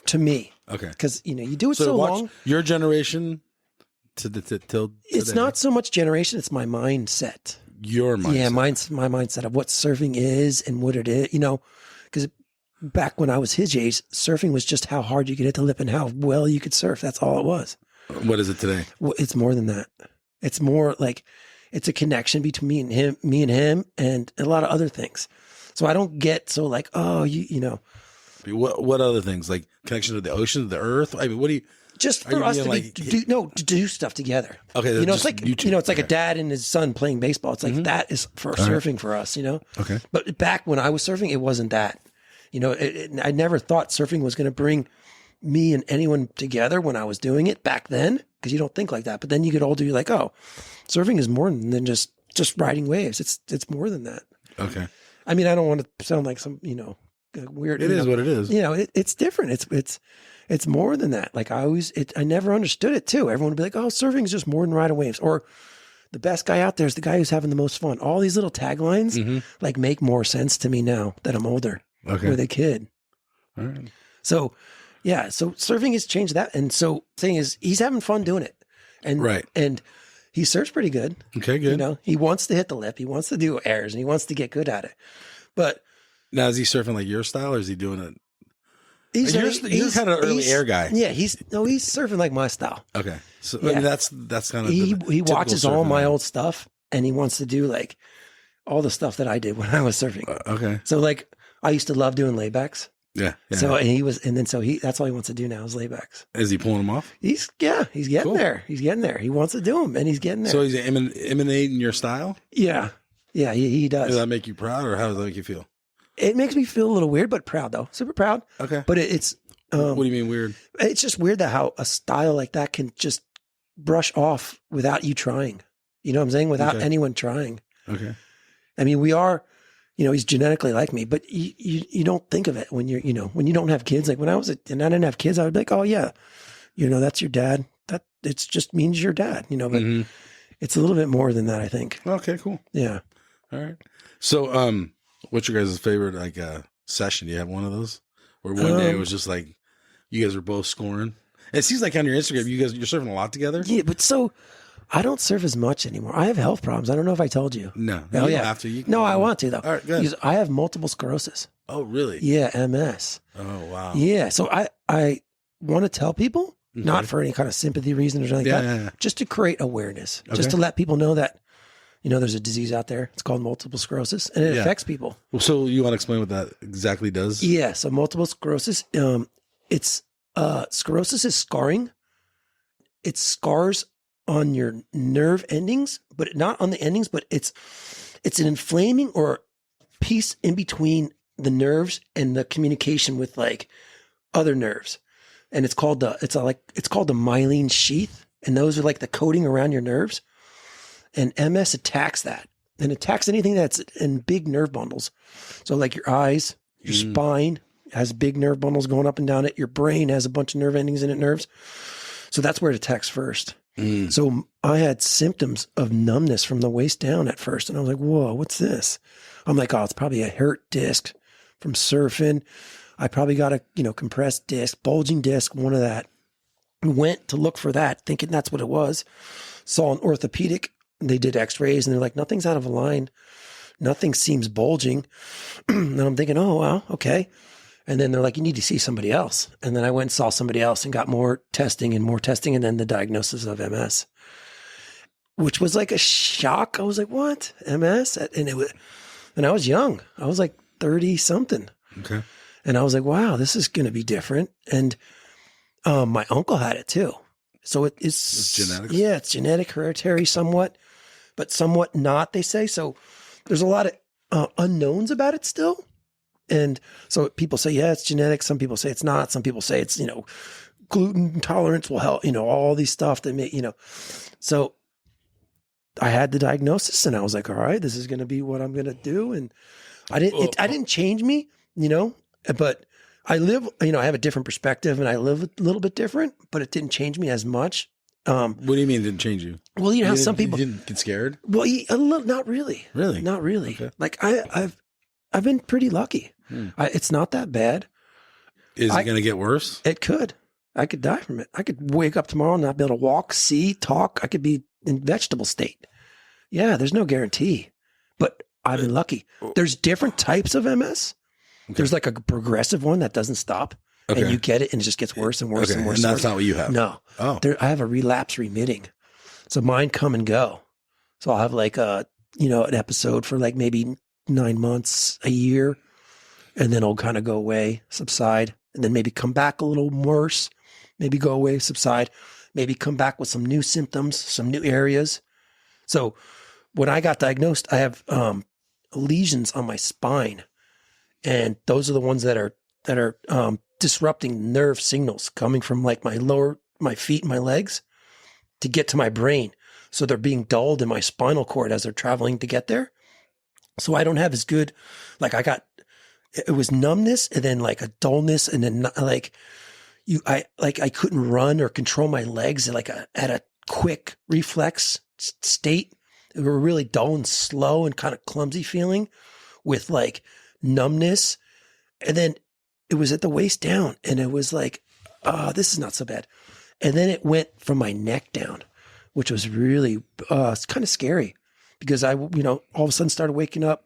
to me. Okay. Because, you do it so long. Your generation till it's today. not so much generation. It's my mindset. Your mindset. Yeah. My mindset of what surfing is and what it is, because back when I was his age, surfing was just how hard you could hit the lip and how well you could surf. That's all it was. What is it today? Well, it's more than that. It's more like it's a connection between me and him, and a lot of other things. So I don't get so like, oh, you know. What other things, like connection to the ocean, the earth? I mean, what do you? Just for us to do stuff together. Okay, it's like it's like a dad and his son playing baseball. It's like that is for surfing for us, Okay. But back when I was surfing, it wasn't that. I never thought surfing was going to bring me and anyone together when I was doing it back then, because you don't think like that. But then you get older, you're like, oh, surfing is more than just riding waves. It's more than that. Okay. I mean, I don't want to sound like some weird. It is what it is. It's different. It's more than that. Like I never understood it too. Everyone would be like, oh, surfing is just more than riding waves. Or the best guy out there is the guy who's having the most fun. All these little taglines like make more sense to me now that I'm older. Okay. With a kid. All right. So, yeah. So surfing has changed that. And so thing is, he's having fun doing it. And, and he surfs pretty good. Okay, good. He wants to hit the lip. He wants to do airs and he wants to get good at it. But now, is he surfing like your style, or is he doing it? He's kind of an early air guy. Yeah, he's surfing like my style. Okay, so I mean, that's kind of he watches all my old stuff and he wants to do like all the stuff that I did when I was surfing. Okay, so like I used to love doing laybacks. Yeah. So that's all he wants to do now is laybacks. Is he pulling them off? He's getting there. He's getting there. He wants to do them and he's getting there. So he's emanating your style. Yeah. Yeah, he does. Does that make you proud, or how does that make you feel? It makes me feel a little weird, but proud though. Super proud. Okay. But it's what do you mean weird? It's just weird that how a style like that can just brush off without you trying. You know what I'm saying? Without anyone trying. Okay. I mean, we are, he's genetically like me, but you don't think of it when you're, when you don't have kids. Like when I didn't have kids, I would be like, oh yeah, that's your dad. That it's just means your dad, but it's a little bit more than that, I think. Okay, cool. Yeah. All right. So, what's your guys' favorite session? Do you have one of those where one day it was just like you guys were both scoring? It seems like on your Instagram, you're surfing a lot together. Yeah, but so I don't surf as much anymore. I have health problems. I don't know if I told you. No. Oh, yeah. Have to. No, I want to though. All right, good. Because I have multiple sclerosis. Oh, really? Yeah, MS. Oh, wow. Yeah. So I want to tell people, not for any kind of sympathy reason or something like that, just to create awareness, just to let people know that, there's a disease out there. It's called multiple sclerosis and it affects people. Well, so you want to explain what that exactly does? Yeah. So multiple sclerosis, it's sclerosis is scarring. It scars on your nerve endings, but not on the endings, but it's an inflaming or piece in between the nerves and the communication with like other nerves. And it's called the myelin sheath. And those are like the coating around your nerves. And MS attacks that and attacks anything that's in big nerve bundles. So like your eyes, your spine has big nerve bundles going up and down it. Your brain has a bunch of nerve endings in it, nerves. So that's where it attacks first. So I had symptoms of numbness from the waist down at first. And I was like, whoa, what's this? I'm like, oh, it's probably a hurt disc from surfing. I probably got a, compressed disc, bulging disc, one of that. Went to look for that, thinking that's what it was. Saw an orthopedic. They did x-rays and they're like, nothing's out of line. Nothing seems bulging. And I'm thinking, oh, wow, okay. And then they're like, you need to see somebody else. And then I went and saw somebody else and got more testing. And then the diagnosis of MS, which was like a shock. I was like, what? MS? And I was young. I was like 30 something. Okay. And I was like, wow, this is going to be different. And my uncle had it too. So it's genetics. Yeah, it's genetic, hereditary somewhat, but somewhat not, they say. So there's a lot of unknowns about it still. And so people say, yeah, it's genetic. Some people say it's not. Some people say it's, gluten intolerance will help, all these stuff that may, so I had the diagnosis and I was like, all right, this is going to be what I'm going to do. And I didn't change me, but I live, I have a different perspective and I live a little bit different, but it didn't change me as much. What do you mean it didn't change you? Well, how some people you didn't get scared. Well, a little, not really, not really. Okay. Like I've been pretty lucky. It's not that bad. Is it going to get worse? It could. I could die from it. I could wake up tomorrow and not be able to walk, see, talk. I could be in vegetable state. Yeah, there's no guarantee, but I've been lucky. There's different types of MS. Okay. There's like a progressive one that doesn't stop, and you get it, and it just gets worse and worse and worse. And that's not what you have. No. Oh, I have a relapse remitting. So mine come and go. So I'll have like an episode for like maybe 9 months, a year, and then it'll kind of go away, subside, and then maybe come back a little worse, maybe go away, subside, maybe come back with some new symptoms, some new areas. So when I got diagnosed, I have lesions on my spine, and those are the ones that are disrupting nerve signals coming from like my feet and my legs to get to my brain. So they're being dulled in my spinal cord as they're traveling to get there. So I don't have as good, like it was numbness and then like a dullness and then I couldn't run or control my legs at a quick reflex state. They were really dull and slow and kind of clumsy feeling with like numbness. And then it was at the waist down and it was like, this is not so bad. And then it went from my neck down, which was really, it's kind of scary because I, all of a sudden started waking up,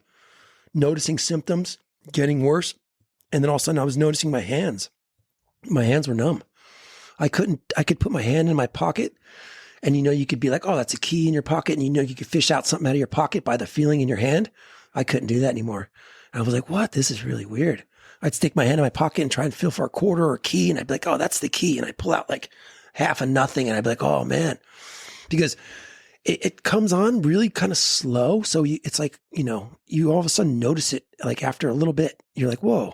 noticing symptoms getting worse. And then all of a sudden I was noticing my hands. My hands were numb. I could put my hand in my pocket and, you could be like, oh, that's a key in your pocket. And, you could fish out something out of your pocket by the feeling in your hand. I couldn't do that anymore. And I was like, what? This is really weird. I'd stick my hand in my pocket and try and feel for a quarter or a key. And I'd be like, oh, that's the key. And I'd pull out like half of nothing. And I'd be like, oh man, because it comes on really kind of slow. So it's like, you all of a sudden notice it like after a little bit, you're like, whoa,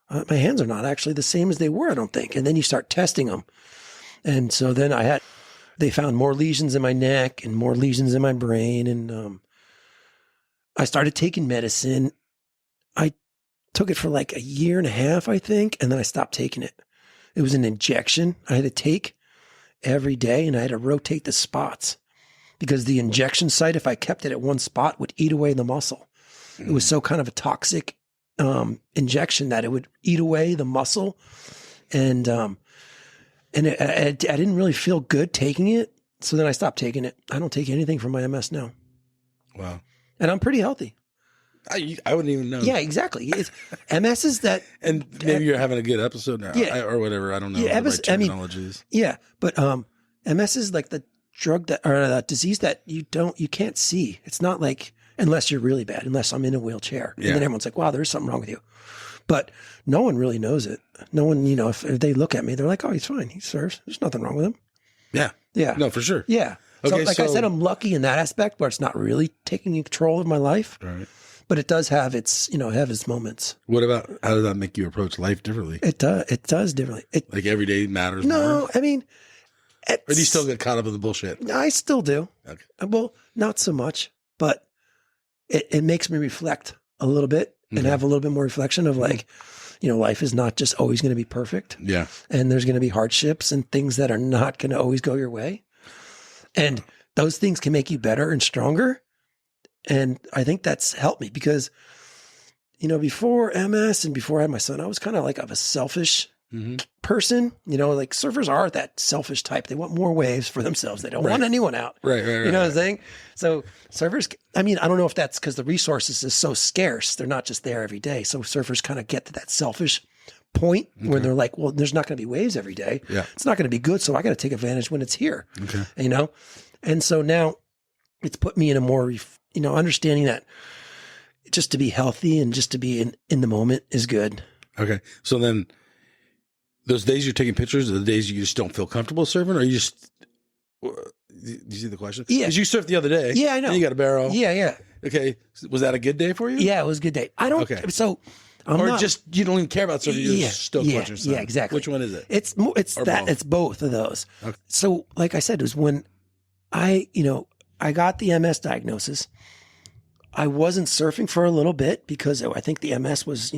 my hands are not actually the same as they were, I don't think. And then you start testing them. And so then they found more lesions in my neck and more lesions in my brain. And I started taking medicine. I took it for like a year and a half, I think. And then I stopped taking it. It was an injection I had to take every day and I had to rotate the spots because the injection site, if I kept it at one spot, would eat away the muscle. It was so kind of a toxic injection that it would eat away the muscle. And I didn't really feel good taking it. So then I stopped taking it. I don't take anything for my MS now. Wow. And I'm pretty healthy. I wouldn't even know. Yeah, exactly. MS is that. And maybe you're having a good episode now or whatever. I don't know. Yeah, MS, terminology is. Yeah, but MS is like the drug or the disease that you can't see. It's not like, unless you're really bad, unless I'm in a wheelchair. And then everyone's like, wow, there's something wrong with you. But no one really knows it. No one, if they look at me, they're like, oh, he's fine. He serves. There's nothing wrong with him. Yeah. Yeah. No, for sure. Yeah. Okay, so I said, I'm lucky in that aspect where it's not really taking control of my life. Right. But it does have its, have its moments. What about, how does that make you approach life differently? It does differently. Like every day matters more? No, I mean. Or do you still get caught up in the bullshit? I still do. Okay. Well, not so much, but it makes me reflect a little bit and have a little bit more reflection of like, life is not just always going to be perfect. Yeah. And there's going to be hardships and things that are not going to always go your way. And those things can make you better and stronger. And I think that's helped me because, before MS and before I had my son, I was kind of like of a selfish person. Like surfers are that selfish type. They want more waves for themselves. They don't want anyone out. Right. You know what I'm saying? So surfers, I don't know if that's because the resources is so scarce. They're not just there every day. So surfers kind of get to that selfish point where they're like, well, there's not going to be waves every day. Yeah. It's not going to be good. So I got to take advantage when it's here. Okay. And so now it's put me in a more, understanding that just to be healthy and just to be in the moment is good. Okay. So then those days you're taking pictures are the days you just don't feel comfortable surfing, or you just, do you see the question? Yeah. Because you surfed the other day. Yeah, I know. And you got a barrel. Yeah. Okay. Was that a good day for you? Yeah, it was a good day. So Or not, just you don't even care about surfing. You're just still watching something. Yeah, exactly. Which one is it? It's both? both of those. Okay. So, like I said, it was when I got the MS diagnosis. I wasn't surfing for a little bit because I think the MS was,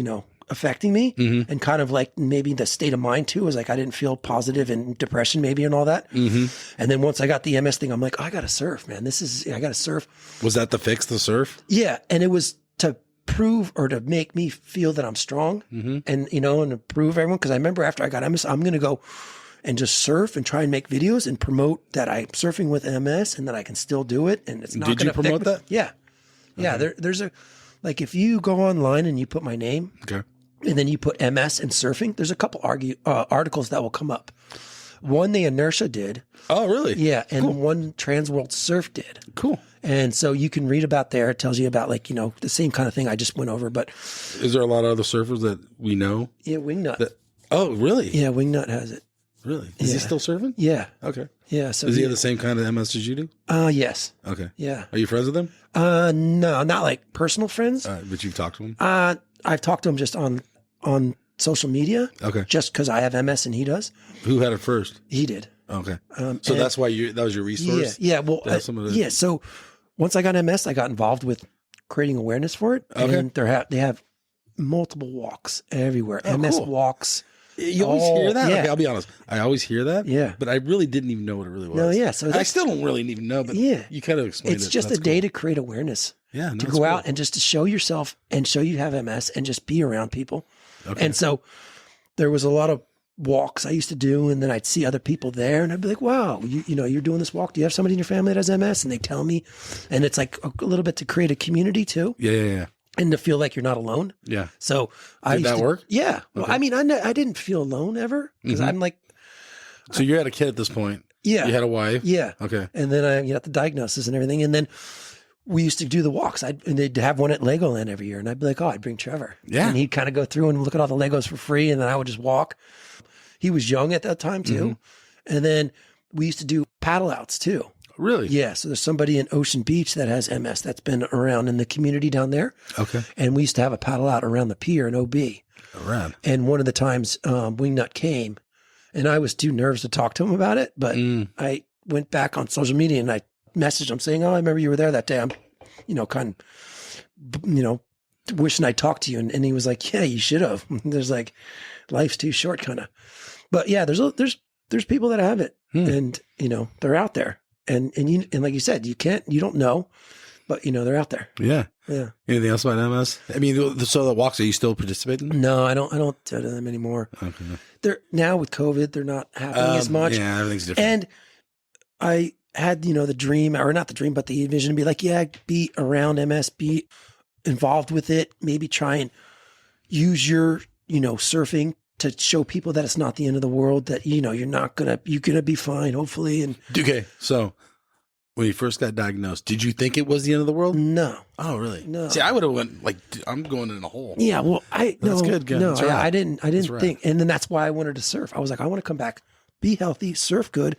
affecting me, and kind of like maybe the state of mind too was like I didn't feel positive and depression maybe and all that. And then once I got the MS thing, I'm like, I got to surf, man. I got to surf. Was that the fix, the surf? Yeah, and it was to prove or to make me feel that I'm strong, and and to prove everyone. Because I remember after I got MS, I'm gonna go and just surf and try and make videos and promote that I'm surfing with MS and that I can still do it. And it's not. Did you promote that? Yeah, yeah. There's a like if you go online and you put my name, okay, and then you put MS and surfing, there's a couple articles that will come up. One the Inertia did. Oh, really? Yeah, and one Trans World Surf did. Cool. And so you can read about there. It tells you about the same kind of thing I just went over. But is there a lot of other surfers that we know? Yeah, Wingnut. Oh, really? Yeah, Wingnut has it. Really? Is he still surfing? Yeah. Okay. Yeah. So does he have the same kind of MS as you do? Yes. Okay. Yeah. Are you friends with him? No, not like personal friends. But you've talked to him? I've talked to him just on social media. Okay. Just because I have MS and he does. Who had it first? He did. Okay. So that's why that was your resource? Yeah. Well, yeah. So once I got MS, I got involved with creating awareness for it. Okay. And they have multiple walks everywhere. MS walks. You always hear that? Yeah. Okay, I'll be honest. I always hear that. Yeah. But I really didn't even know what it really was. No, yeah. So I still don't really even know, but you kind of explained it. It's just a day to create awareness. Yeah. To go out and just to show yourself and show you have MS and just be around people. Okay. And so there was a lot of walks I used to do, and then I'd see other people there, and I'd be like, "Wow, you're doing this walk. Do you have somebody in your family that has MS?" And they tell me, and it's like a little bit to create a community too. Yeah. And to feel like you're not alone. Yeah. So did that work? Yeah. Well, Okay. I mean, I didn't feel alone ever because I'm like. So you had a kid at this point. Yeah. You had a wife. Yeah. Okay. And then I got the diagnosis and everything, and then we used to do the walks. And they'd have one at Legoland every year, and I'd be like, "Oh, I'd bring Trevor." Yeah. And he'd kind of go through and look at all the Legos for free, and then I would just walk. He was young at that time too, and then we used to do paddle outs too. Really? Yeah. So there's somebody in Ocean Beach that has MS that's been around in the community down there. Okay. And we used to have a paddle out around the pier in OB. Around. And one of the times Wingnut came, and I was too nervous to talk to him about it, but I went back on social media and I messaged him saying, "Oh, I remember you were there that day. I'm, kind of, wishing I talked to you." And he was like, "Yeah, you should have." There's like, life's too short, kind of. But yeah, there's people that have it, and they're out there. And like you said, you don't know, but they're out there. Yeah. Yeah. Anything else about MS? I mean, so the walks, are you still participating? No, I don't do them anymore. Okay. They're now with COVID, they're not happening as much. Yeah, everything's different. And I had, the dream, or not the dream, but the vision to be like, yeah, be around MS, be involved with it, maybe try and use your, surfing to show people that it's not the end of the world, that, you're going to be fine, hopefully. And okay. So when you first got diagnosed, did you think it was the end of the world? no. Oh, really? No. See, I would have went like, I'm going in a hole. Yeah. Well, That's good. No, That's right. I didn't That's right. think. And then that's why I wanted to surf. I was like, I want to come back, be healthy, surf good,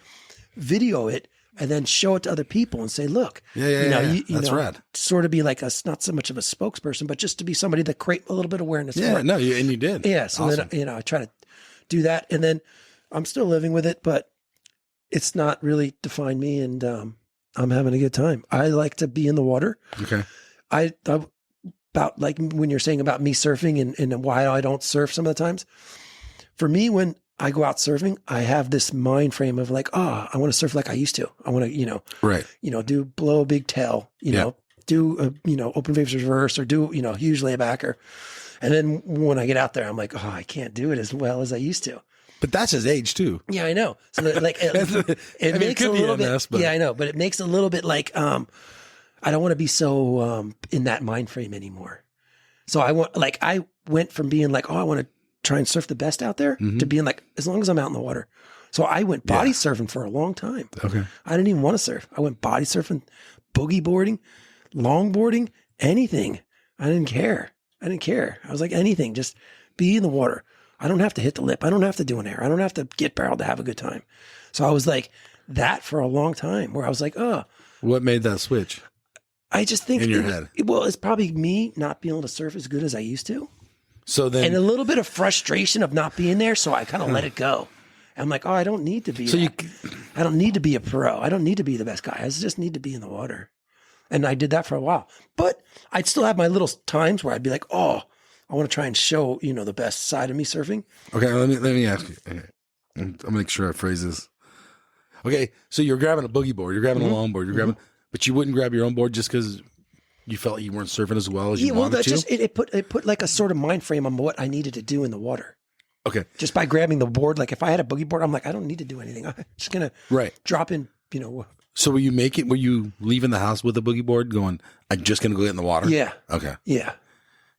video it, and then show it to other people and say, look, That's rad. Sort of be like not so much of a spokesperson, but just to be somebody that create a little bit of awareness for Yeah, it. no, and you did. Yeah. So Awesome. then, I try to do that, and then I'm still living with it, but it's not really defined me, and I'm having a good time. I like to be in the water. Okay. I about like when you're saying about me surfing and why I don't surf some of the times. For me, when I go out surfing, I have this mind frame of like, I want to surf like I used to. I want to, Right. Do blow a big tail, do a, open waves reverse, or do, huge laybacker. And then when I get out there, I'm like, I can't do it as well as I used to. But that's his age too. Yeah, I know. So like it makes could a be little MS, bit. but Yeah, I know. But it makes a little bit like I don't want to be so in that mind frame anymore. So I went from being like, I want to try and surf the best out there to being like, as long as I'm out in the water. So I went body surfing for a long time. Okay. I didn't even want to surf. I went body surfing, boogie boarding, longboarding, anything. I didn't care. I was like, anything, just be in the water. I don't have to hit the lip. I don't have to do an air. I don't have to get barreled to have a good time. So I was like that for a long time, where I was like, what made that switch? I just think in your head? Well, it's probably me not being able to surf as good as I used to. So then, and a little bit of frustration of not being there. So I kind of let it go. I'm like, oh, I don't need to be. I don't need to be a pro. I don't need to be the best guy. I just need to be in the water. And I did that for a while. But I'd still have my little times where I'd be like, oh, I want to try and show, the best side of me surfing. okay, let me ask you. Okay. I'm gonna make sure I phrase this. Okay, so you're grabbing a boogie board, you're grabbing a longboard, you're grabbing, but you wouldn't grab your own board just because you felt you weren't surfing as well as you wanted to. It put like a sort of mind frame on what I needed to do in the water. Okay, just by grabbing the board. Like if I had a boogie board, I'm like, I don't need to do anything. I'm just gonna drop in. So were you leaving the house with a boogie board, going, I'm just gonna go get in the water? Yeah. Okay. Yeah.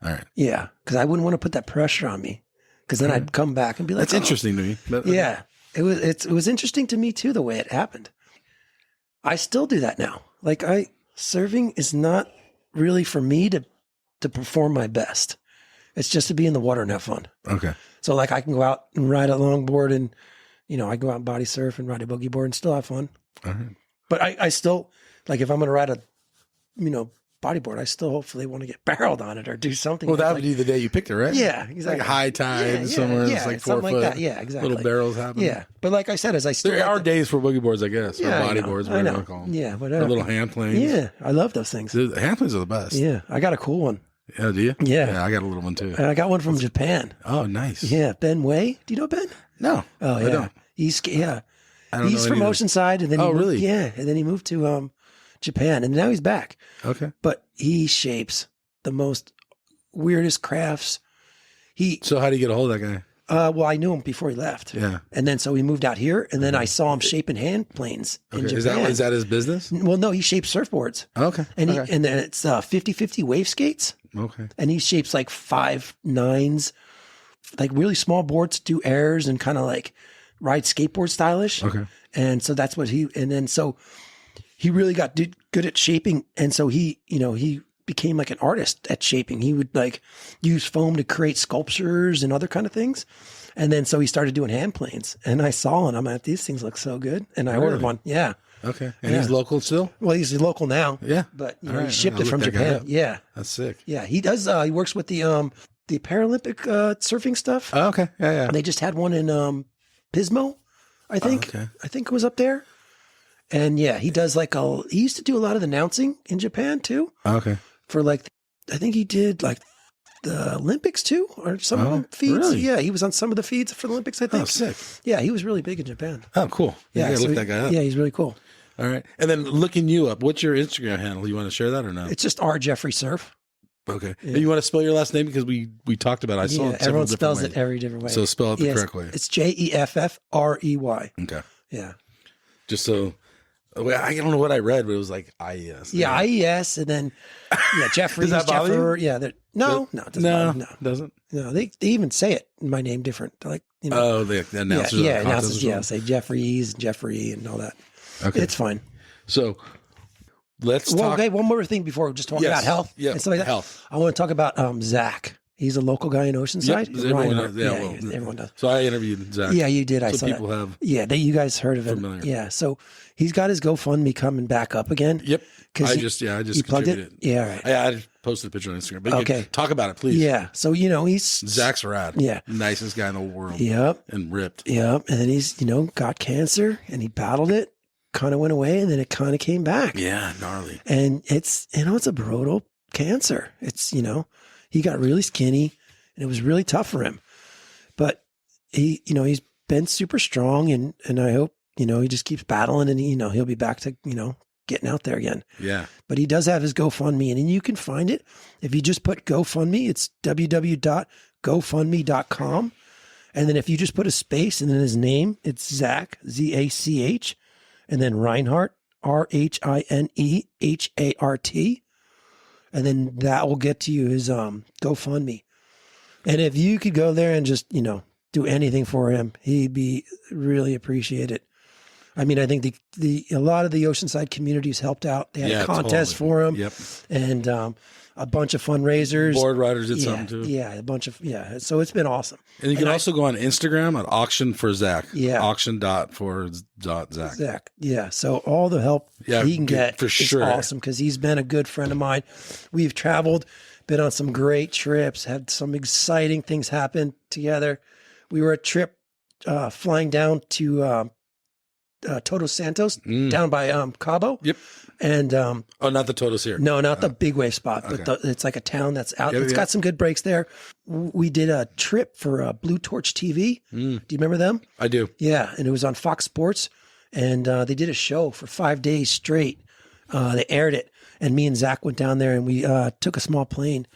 All right. Yeah, because I wouldn't want to put that pressure on me, because then I'd come back and be like, that's interesting to me. But, yeah, it was interesting to me too, the way it happened. I still do that now. Like surfing is not really for me to perform my best. It's just to be in the water and have fun. Okay. So like I can go out and ride a longboard and, I go out and body surf and ride a boogie board and still have fun. All right. But I still, like if I'm going to ride a, bodyboard, I still hopefully want to get barreled on it or do something. Well, that would be the day you picked it, right? Yeah, exactly. Like high tide somewhere. It's like 4 something foot. like that. Yeah, exactly. Little barrels happen. Yeah, but like I said, as I still There are days for boogie boards, I guess, or bodyboards, whatever you want to call them. Yeah, whatever. Or little hand planes. Yeah, I love those things. The hand planes are the best. Yeah, I got a cool one. Yeah, do you? Yeah. I got a little one too. And I got one from Japan. Oh, nice. Yeah, Ben Way. Do you know Ben? No. Oh, yeah. I don't. He's I don't He's know from any Oceanside, and then really? Yeah, and then he moved to Japan, and now he's back. Okay. But he shapes the most weirdest crafts. So how do you get a hold of that guy? Well, I knew him before he left. Yeah. And then so he moved out here, and then I saw him shaping hand planes in Japan. Is that his business? Well, no, he shapes surfboards. Okay. And and then it's 50-50 wave skates. Okay. And he shapes like 5.9s, like really small boards, do airs and kind of like ride skateboard stylish. Okay. And so that's what he really got good at shaping. And so he became like an artist at shaping. He would like use foam to create sculptures and other kind of things. And then so he started doing hand planes, and I saw it. I'm like, these things look so good. And I ordered one. Yeah. Okay. And he's local still? Well, he's local now. Yeah. But Right. he shipped I'll it from look that guy Japan. up. Yeah. That's sick. Yeah. He does. He works with the Paralympic surfing stuff. Oh, okay. Yeah. They just had one in Pismo, I think. Okay. I think it was up there. And yeah, he does he used to do a lot of announcing in Japan too. Okay. For I think he did the Olympics too, or some of the feeds. Really? Yeah, he was on some of the feeds for the Olympics, I think. Oh, sick. Yeah, he was really big in Japan. Oh, cool. Yeah, look that guy up. Yeah, he's really cool. All right. And then looking you up, what's your Instagram handle? You want to share that or no? It's just R Jeffrey Surf. Okay. Yeah. And you want to spell your last name, because we talked about it. I saw it everyone spells it every different way. So spell it the correct way. It's Jeffrey. Okay. Yeah. Just so I don't know what I read, but it was like IES. Yeah, IES, and then Jeffrey. Does that bother you? Yeah. No, it doesn't. No, doesn't. No, they even say it my name different. They're like, Oh, the announcers. Yeah, announcers. Yeah, say Jeffries, Jeffrey, and all that. Okay, it's fine. So let's talk. Okay, one more thing before we just talk about health. Yeah, and stuff like that. Health. I want to talk about Zach. He's a local guy in Oceanside. Yep, everyone does. So I interviewed Zach. Yeah, you did. I so saw people that. have. Yeah, you guys heard of it. Familiar. Yeah, so he's got his GoFundMe coming back up again. Yep. I just plugged contributed. it. Yeah, all right. I just posted a picture on Instagram. But Okay. talk about it, please. Yeah. So he's Zach's rad. Yeah. Nicest guy in the world. Yep. And ripped. Yep. And then he's got cancer, and he battled it, kind of went away, and then it kind of came back. Yeah, gnarly. And it's it's a brutal cancer. It's he got really skinny, and it was really tough for him. But he's been super strong, and I hope he just keeps battling, and he'll be back to getting out there again. Yeah. But he does have his GoFundMe, and you can find it if you just put GoFundMe. It's www.gofundme.com. And then if you just put a space and then his name, it's Zach, Zach, and then Reinhardt, Rhinehart. And then that will get to you his GoFundMe. And if you could go there and just, do anything for him, he'd be really appreciated. I mean, I think a lot of the Oceanside communities helped out. They had a contest for him. Yep. And a bunch of fundraisers. Board riders did something too. Yeah, a bunch of, So it's been awesome. And you can also go on Instagram at auction for Zach. Yeah. Auction.for.Zach. Zach. Yeah. So all the help he can get for sure. is awesome, because he's been a good friend of mine. We've traveled been on some great trips, had some exciting things happen together. We were a trip flying down to Todos Santos down by Cabo. Yep. And not the Todos here. no, not the big wave spot, okay. but it's like a town that's out. It's got some good breaks there. We did a trip for Blue Torch TV. Do you remember them? I do. Yeah, and it was on Fox Sports, and they did a show for 5 days straight. They aired it, and me and Zach went down there, and we took a small plane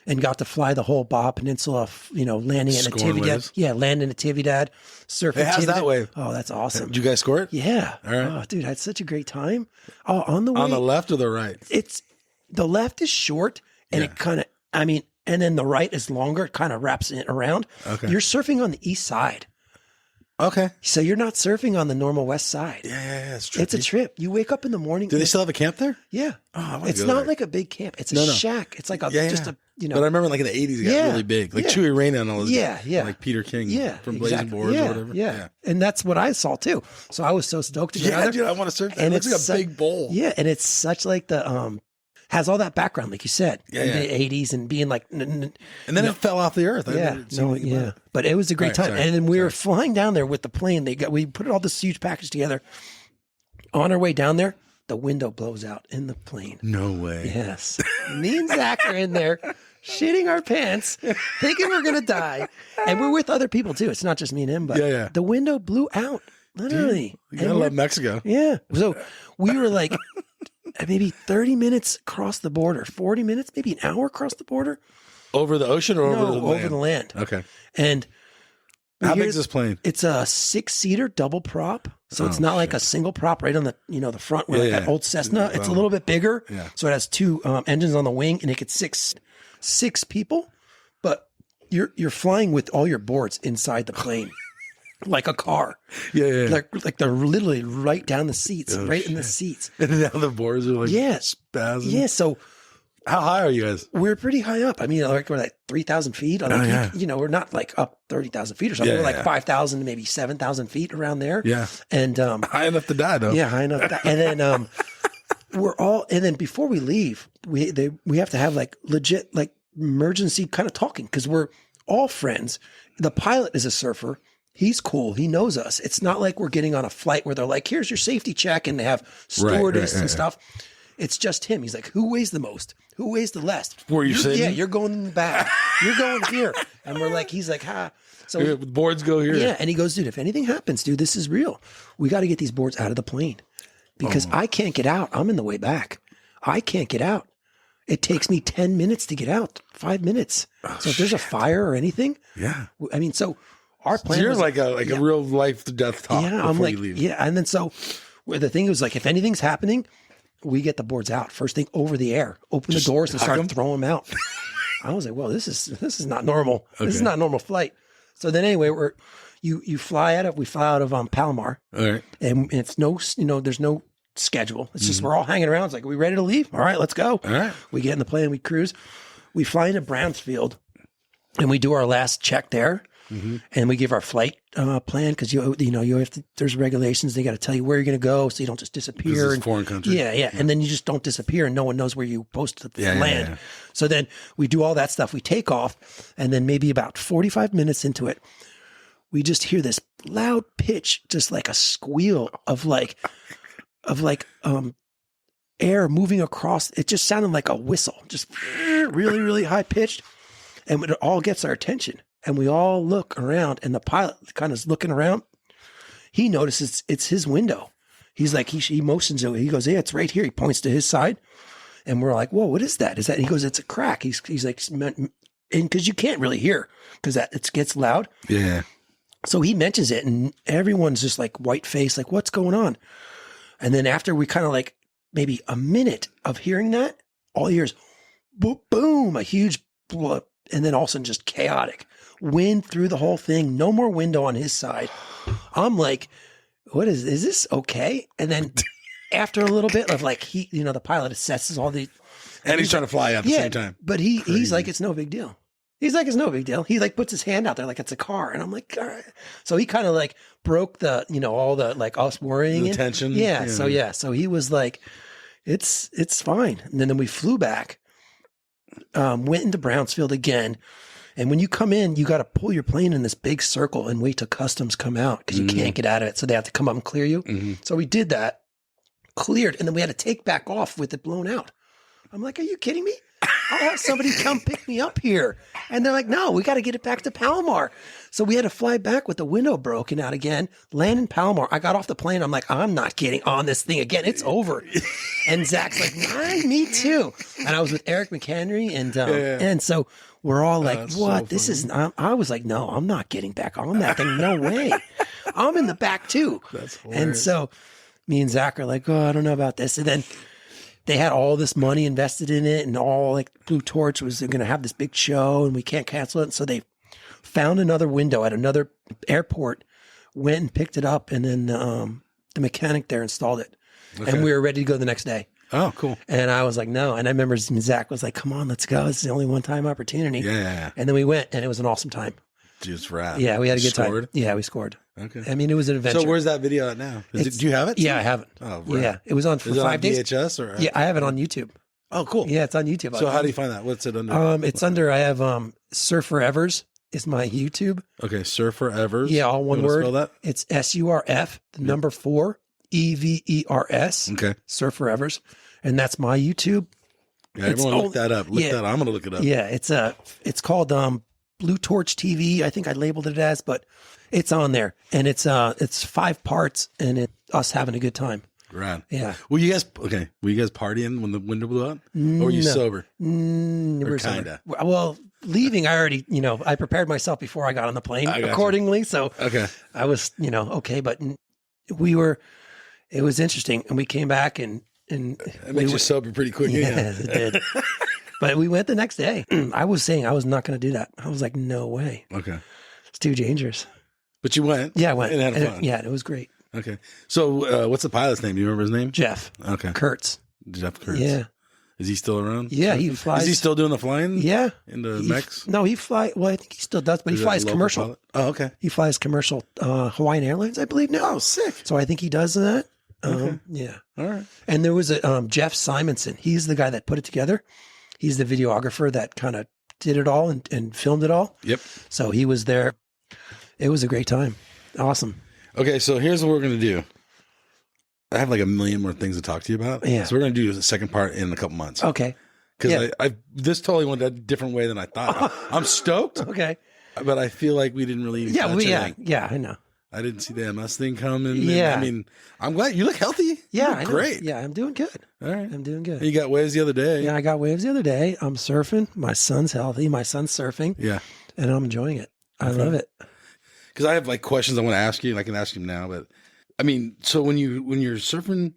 and got to fly the whole Baja Peninsula, landing at Natividad. Yeah, landing at Natividad, surfing. Hey, how's that wave? Oh, that's awesome. Did you guys score it? Yeah. All right. Oh, dude, I had such a great time. Oh, on the way. On the left or the right? The left is short, and it kind of, and then the right is longer. It kind of wraps it around. Okay. You're surfing on the east side. Okay. So you're not surfing on the normal west side. Yeah, it's trippy. It's a trip. You wake up in the morning. Do they still have a camp there? Yeah. Oh, I wanna it's go not there. like a big camp. It's a shack. It's like just a, But I remember like in the 80s, it got really big. Like Chewy Reyna and all those guys. Yeah. Like Peter King from Blazing exactly. Boards or whatever. Yeah. And that's what I saw too. So I was so stoked to get out there. Dude, I want to surf that. And It looks like a big bowl. Yeah. And it's such like the, has all that background, like you said, in the 80s and being like, and then it fell off the earth. But it was a great time. Sorry. And then we were flying down there with the plane. We put all this huge package together. On our way down there, the window blows out in the plane. No way. Yes. Me and Zach are in there shitting our pants, thinking we're going to die. And we're with other people too. It's not just me and him, but the window blew out, literally. You gotta love Mexico. Yeah. So we were like maybe 30 minutes across the border, 40 minutes, maybe an hour across the border. Over the ocean or over the land? Over the land. Okay. And how big is this plane? It's a 6-seater double prop. So it's not like a single prop right on the, the front where like that old Cessna. It's a little bit bigger. Yeah. So it has 2 engines on the wing and it gets six people, but you're flying with all your boards inside the plane. Like a car. Yeah. Like they're literally right down the seats, in the seats. And now the boards are like spazzing. Yeah. So how high are you guys? we're pretty high up. I mean, like we're like 3,000 feet. We're not like up 30,000 feet or something. We're like 5,000 to maybe 7,000 feet around there. Yeah. And high enough to die though. Yeah, high enough. And then and then before we leave, we have to have like legit like emergency kind of talking because we're all friends. The pilot is a surfer. He's cool. He knows us. It's not like we're getting on a flight where they're like, here's your safety check. And they have stewardess and stuff. It's just him. He's like, who weighs the most? Who weighs the least? Were you saying? Yeah, you're going in the back. You're going here. And we're like, he's like, ha. So boards go here. Yeah. And he goes, dude, if anything happens, dude, this is real. We got to get these boards out of the plane because I can't get out. I'm in the way back. I can't get out. It takes me 10 minutes to get out, 5 minutes. So if there's a fire or anything. Yeah. I mean, so our plan you're was like a real life to death talk before you leave. Yeah. And then so the thing was like, if anything's happening, we get the boards out first thing over the air, open the doors and start throwing them out. I was like, well, this is not normal. Okay. This is not a normal flight. So then anyway, we fly out of Palomar. All right. And it's there's no schedule. It's just, we're all hanging around. It's like, are we ready to leave? All right, let's go. All right. We get in the plane, we cruise, we fly into Brownsfield and we do our last check there. And we give our flight plan because you have to. There's regulations. They got to tell you where you're going to go, so you don't just disappear. It's a foreign country. Yeah, and then you just don't disappear, and no one knows where you post to land. Yeah. So then we do all that stuff. We take off, and then maybe about 45 minutes into it, we just hear this loud pitch, just like a squeal of air moving across. It just sounded like a whistle, just really, really high pitched, and it all gets our attention. And we all look around, and the pilot kind of is looking around. He notices it's his window. He's like, he motions it. He goes, yeah, it's right here. He points to his side. And we're like, whoa, what is that? He goes, it's a crack. He's like, and because you can't really hear because it gets loud. Yeah. So he mentions it, and everyone's just like white face, like, what's going on? And then after we kind of like maybe a minute of hearing that, all you hear is boom, boom, a huge blow, and then all of a sudden just chaotic. Wind through the whole thing. No more window on his side. I'm like, what is this okay? And then after a little bit of like, the pilot assesses all the. And he's trying to fly at the same time. But he's like, it's no big deal. He's like, it's no big deal. He like puts his hand out there like it's a car. And I'm like, all right. So he kind of like broke the, all the like us worrying. The tension. Yeah. So he was like, it's fine. And then we flew back. went into Brownsfield again. And when you come in, you got to pull your plane in this big circle and wait till customs come out because you can't get out of it. So they have to come up and clear you. So we did that, cleared, and then we had to take back off with it blown out. I'm like, are you kidding me? I'll have somebody come pick me up here. And they're like, no, we got to get it back to Palomar. So we had to fly back with the window broken out again, land in Palomar. I got off the plane. I'm like, I'm not getting on this thing again. It's over. And Zach's like, me too. And I was with Eric McHenry. And so we're all like, what? So this is, I was like, no, I'm not getting back on that thing. No way. I'm in the back too. That's hilarious. And so me and Zach are like, oh, I don't know about this. And then they had all this money invested in it, and all like Blue Torch was going to have this big show, and we can't cancel it. And so they found another window at another airport, went and picked it up, and then the mechanic there installed it. Okay. And we were ready to go the next day. Oh, cool. And I was like, no. And I remember Zach was like, come on, let's go. This is the only one-time opportunity. Yeah. And then we went, and it was an awesome time. Just rad. Yeah, we had a good Scored? time. Yeah, we scored. Okay. I mean, it was an adventure. So where's that video at now? Do you have it? Yeah, I have it. Oh, right. Yeah, it was on for 5 days. VHS or? Yeah, I have it on YouTube. Oh, cool. Yeah, it's on YouTube. So how do you find that? What's it under? It's under, I have Surfer Evers is my YouTube. Okay, Surfer Evers. Yeah, all one word. Spell that? It's SURF, the number 4, EVERS. Okay. Surfer Evers. And that's my YouTube. Yeah, everyone look that up. Look that up. I'm going to look it up. Yeah, it's called Blue Torch TV. I think I labeled it as, but it's on there. And it's 5 parts, and it's us having a good time. Right. Yeah. Were you guys partying when the window blew out? Or were you sober? Or kinda. Well, leaving, I already, I prepared myself before I got on the plane accordingly. So I was, okay. But it was interesting. And we came back and it makes you sober pretty quick. Yeah, it did. But we went the next day. I was saying I was not going to do that. I was like, no way. Okay. It's too dangerous. But you went. Yeah, I went. And had fun. It was great. Okay. So what's the pilot's name? Do you remember his name? Jeff. Okay. Kurtz. Jeff Kurtz. Yeah. Is he still around? Yeah, he flies. Is he still doing the flying? Yeah. In the Mex? No, he flies. Well, I think he still does, but he flies commercial. Pilot? Oh, okay. He flies commercial Hawaiian Airlines, I believe now. Oh, sick. So I think he does that. Okay. Yeah. All right. And there was a Jeff Simonson. He's the guy that put it together. He's the videographer that kind of did it all and filmed it all. Yep. So he was there. It was a great time. Awesome. Okay, so here's what we're going to do. I have like a million more things to talk to you about. Yeah. So we're going to do the second part in a couple months. Okay. Because this totally went a different way than I thought. I'm stoked. Okay. But I feel like we didn't really touch anything. Yeah, I know. I didn't see the MS thing coming. Yeah. I mean, I'm glad you look healthy. Yeah. You look great. Yeah, I'm doing good. All right. I'm doing good. You got waves the other day. Yeah, I got waves the other day. I'm surfing. My son's healthy. My son's surfing. Yeah. And I'm enjoying it. I love it. Because I have like questions I want to ask you, and I can ask you now. But I mean, so when you're surfing,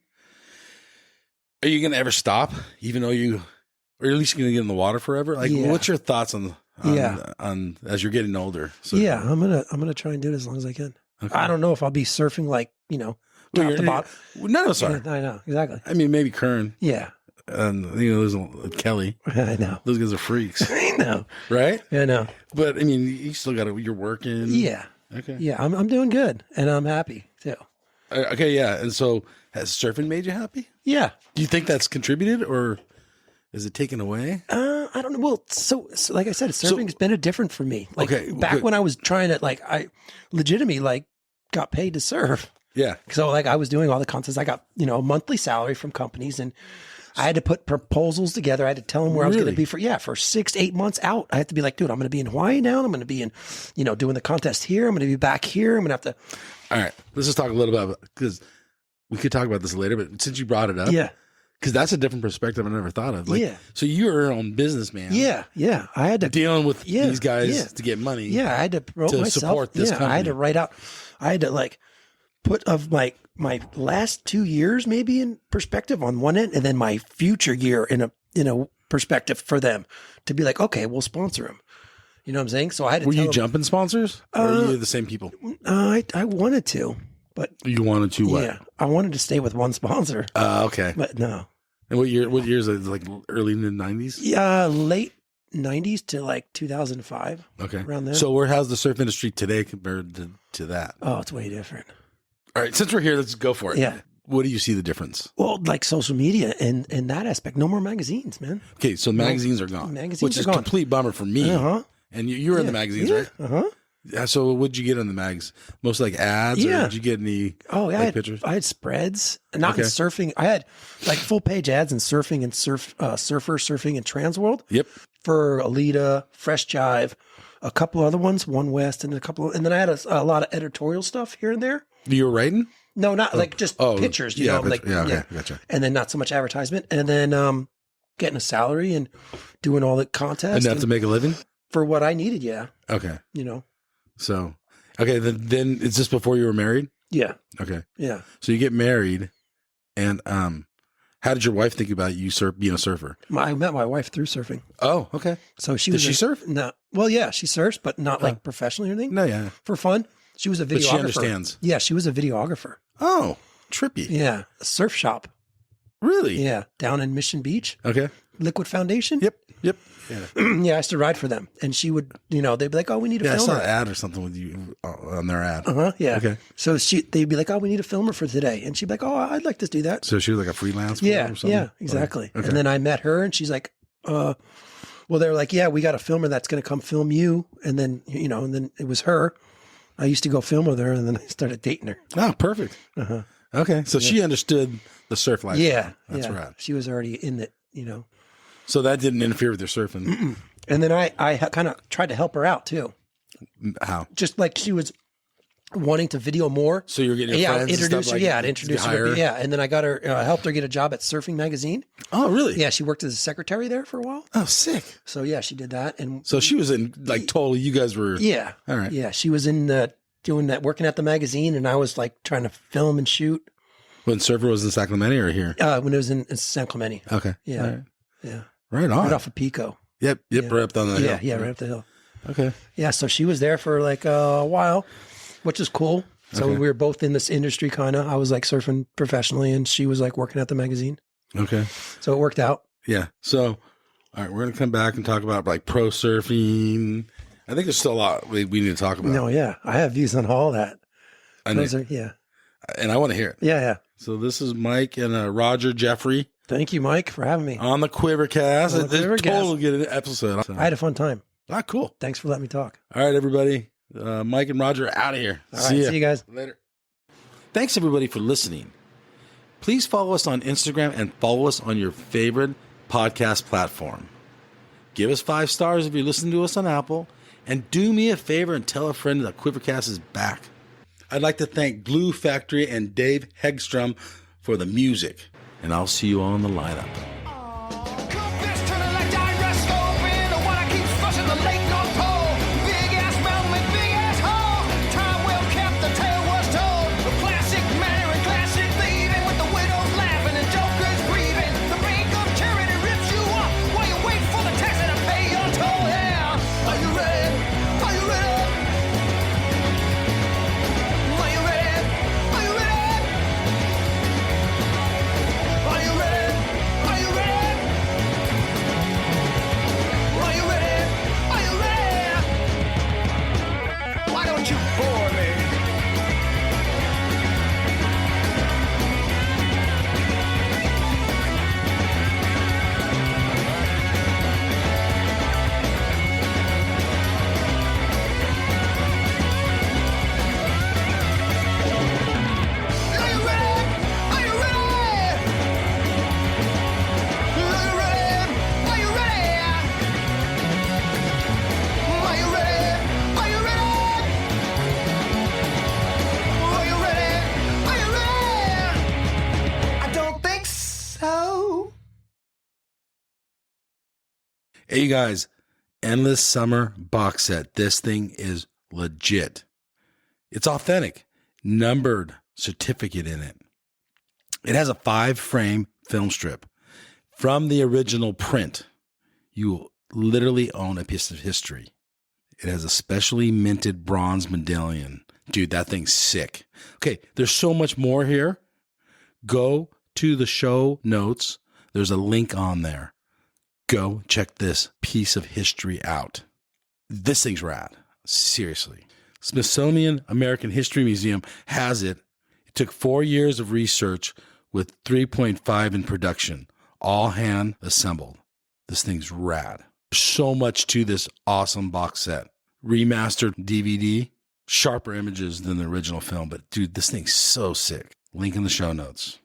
are you going to ever stop, even though or at least you're going to get in the water forever? Like, what's your thoughts on as you're getting older? So, yeah, I'm gonna try and do it as long as I can. Okay. I don't know if I'll be surfing like top to bottom. No, sorry. Yeah, I know exactly. I mean, maybe Kern. Yeah. And there's Kelly. I know. Those guys are freaks. I know. Right? I know. But I mean, you still you're working. Yeah. Okay. Yeah, I'm doing good, and I'm happy too. Okay, yeah. And so, has surfing made you happy? Yeah. Do you think that's contributed, or is it taken away? I don't know. Well, so like I said, surfing's been a different for me. Like back when I was trying to I legitimately got paid to surf. Yeah. So I was doing all the contests. I got a monthly salary from companies, and I had to put proposals together. I had to tell them where I was going to be for 6 to 8 months out. I had to be like, dude, I'm going to be in Hawaii now. I'm going to be in, doing the contest here. I'm going to be back here. I'm going to have to. All right. Let's just talk a little bit because we could talk about this later, but since you brought it up. Yeah. Because that's a different perspective I never thought of. So you're your own businessman. Yeah. Yeah. I had to. Dealing with these guys to get money. Yeah. I had to promote myself. Support this company. I had to write out. I had to put of my last 2 years maybe in perspective on one end, and then my future year in a perspective for them to be like, okay, we'll sponsor them. You know what I'm saying? So I had to. Were you jumping sponsors, or were you the same people? I wanted to, but you wanted to what? Yeah, I wanted to stay with one sponsor. Okay, but no. And what year? What years? Like early mid 90s? Yeah, late 90s to 2005. Okay, around there. So how's the surf industry today compared to that? Oh, it's way different. All right, since we're here, let's go for it. Yeah. What do you see the difference? Well, like social media and that aspect. No more magazines, man. Okay, so magazines are gone, Magazines which are is gone. a complete bummer for me. Uh-huh. And you were in the magazines, Yeah. right? Uh-huh. Yeah. So what'd you get in the mags? Mostly like ads, or Yeah. did you get any Oh, yeah. pictures? I had spreads, not in Okay. surfing. I had like full page ads in surfing and surfing and trans world Yep. for Alita, Fresh Jive, a couple other ones, One West, and and then I had a lot of editorial stuff here and there. You were writing? No, not like just pictures, you know, like, okay, gotcha. and then not so much advertisement, and then getting a salary and doing all the contests Enough to make a living? for what I needed. Yeah, Okay. you know, So, okay, then is this before you were married? yeah, Okay. yeah. So you get married, and how did your wife think about you being a surfer? I met my wife through surfing, Oh, okay. so she Did was. she surf? No, well, yeah, she surfs, but not like professionally or anything. No, yeah. For fun. She was a videographer. But she understands. Yeah, she was a videographer. Oh, trippy. Yeah, a surf shop. Really? Yeah, down in Mission Beach, Okay. Liquid Foundation. Yep. Yeah. Yeah, I used to ride for them, and she would, you know, they'd be like, "Oh, we need a Yeah, I saw filmer." an ad or something with you on their ad. Yeah. Okay. So they'd be like, "Oh, we need a filmer for today," and she'd be like, "Oh, I'd like to do that." So she was like a freelance. Yeah, or something? yeah, exactly. Okay. And then I met her, and she's like, well, they were like, "Yeah, we got a filmer that's going to come film you," and then and then it was her. I used to go film with her, and then I started dating her. Oh, perfect. Uh-huh. Okay. So she understood the surf life. Yeah, That's yeah. right. She was already in it, So that didn't interfere with your surfing. And then I kind of tried to help her out too, How? just like she was wanting to video more. So you're getting your Yeah, friends introduce and stuff her. like Yeah, I'd introduce hire her. Yeah, and then I got her, helped her get a job at Surfing Magazine. Oh, really? Yeah, she worked as a secretary there for a while. Oh, sick. So yeah, she did that, and So she was in like totally. You guys were. yeah, All right. yeah, she was in doing that, working at the magazine, and I was like trying to film and shoot When surfer was in Sacramento or here? when it was in San Clemente. Okay. Yeah, All right. yeah, Right on. right off of Pico. Yep. Yeah. Right up down the hill. Yeah, right up the hill. Okay. Yeah, so she was there for like a while, which is cool. So Okay. we were both in this industry, kind of. I was like surfing professionally, and she was like working at the magazine. Okay. So it worked out. Yeah. So, all right, we're gonna come back and talk about like pro surfing. I think there's still a lot we need to talk about. No, yeah, I have views on all that. I know, Those are, yeah, and I want to hear it. yeah. So this is Mike and Roger Jeffrey Thank you, Mike, for having me. on the QuiverCast. On the It's QuiverCast. totally good episode. I had a fun time. Ah, cool. Thanks for letting me talk. All right, everybody. Mike and Roger are out of here. All right, see you guys. Later. Thanks, everybody, for listening. Please follow us on Instagram and follow us on your favorite podcast platform. Give us 5 stars if you listen to us on Apple. And do me a favor and tell a friend that QuiverCast is back. I'd like to thank Glue Factory and Dave Hegstrom for the music. And I'll see you all in the lineup. Hey, you guys, Endless Summer box set. This thing is legit. It's authentic, numbered certificate in it. It has a 5-frame film strip from the original print. You will literally own a piece of history. It has a specially minted bronze medallion. Dude, that thing's sick. Okay, there's so much more here. Go to the show notes. There's a link on there. Go check this piece of history out. This thing's rad. Seriously. Smithsonian American History Museum has it. It took 4 years of research with 3.5 in production, all hand assembled. This thing's rad. So much to this awesome box set. Remastered DVD, sharper images than the original film, but dude, this thing's so sick. Link in the show notes.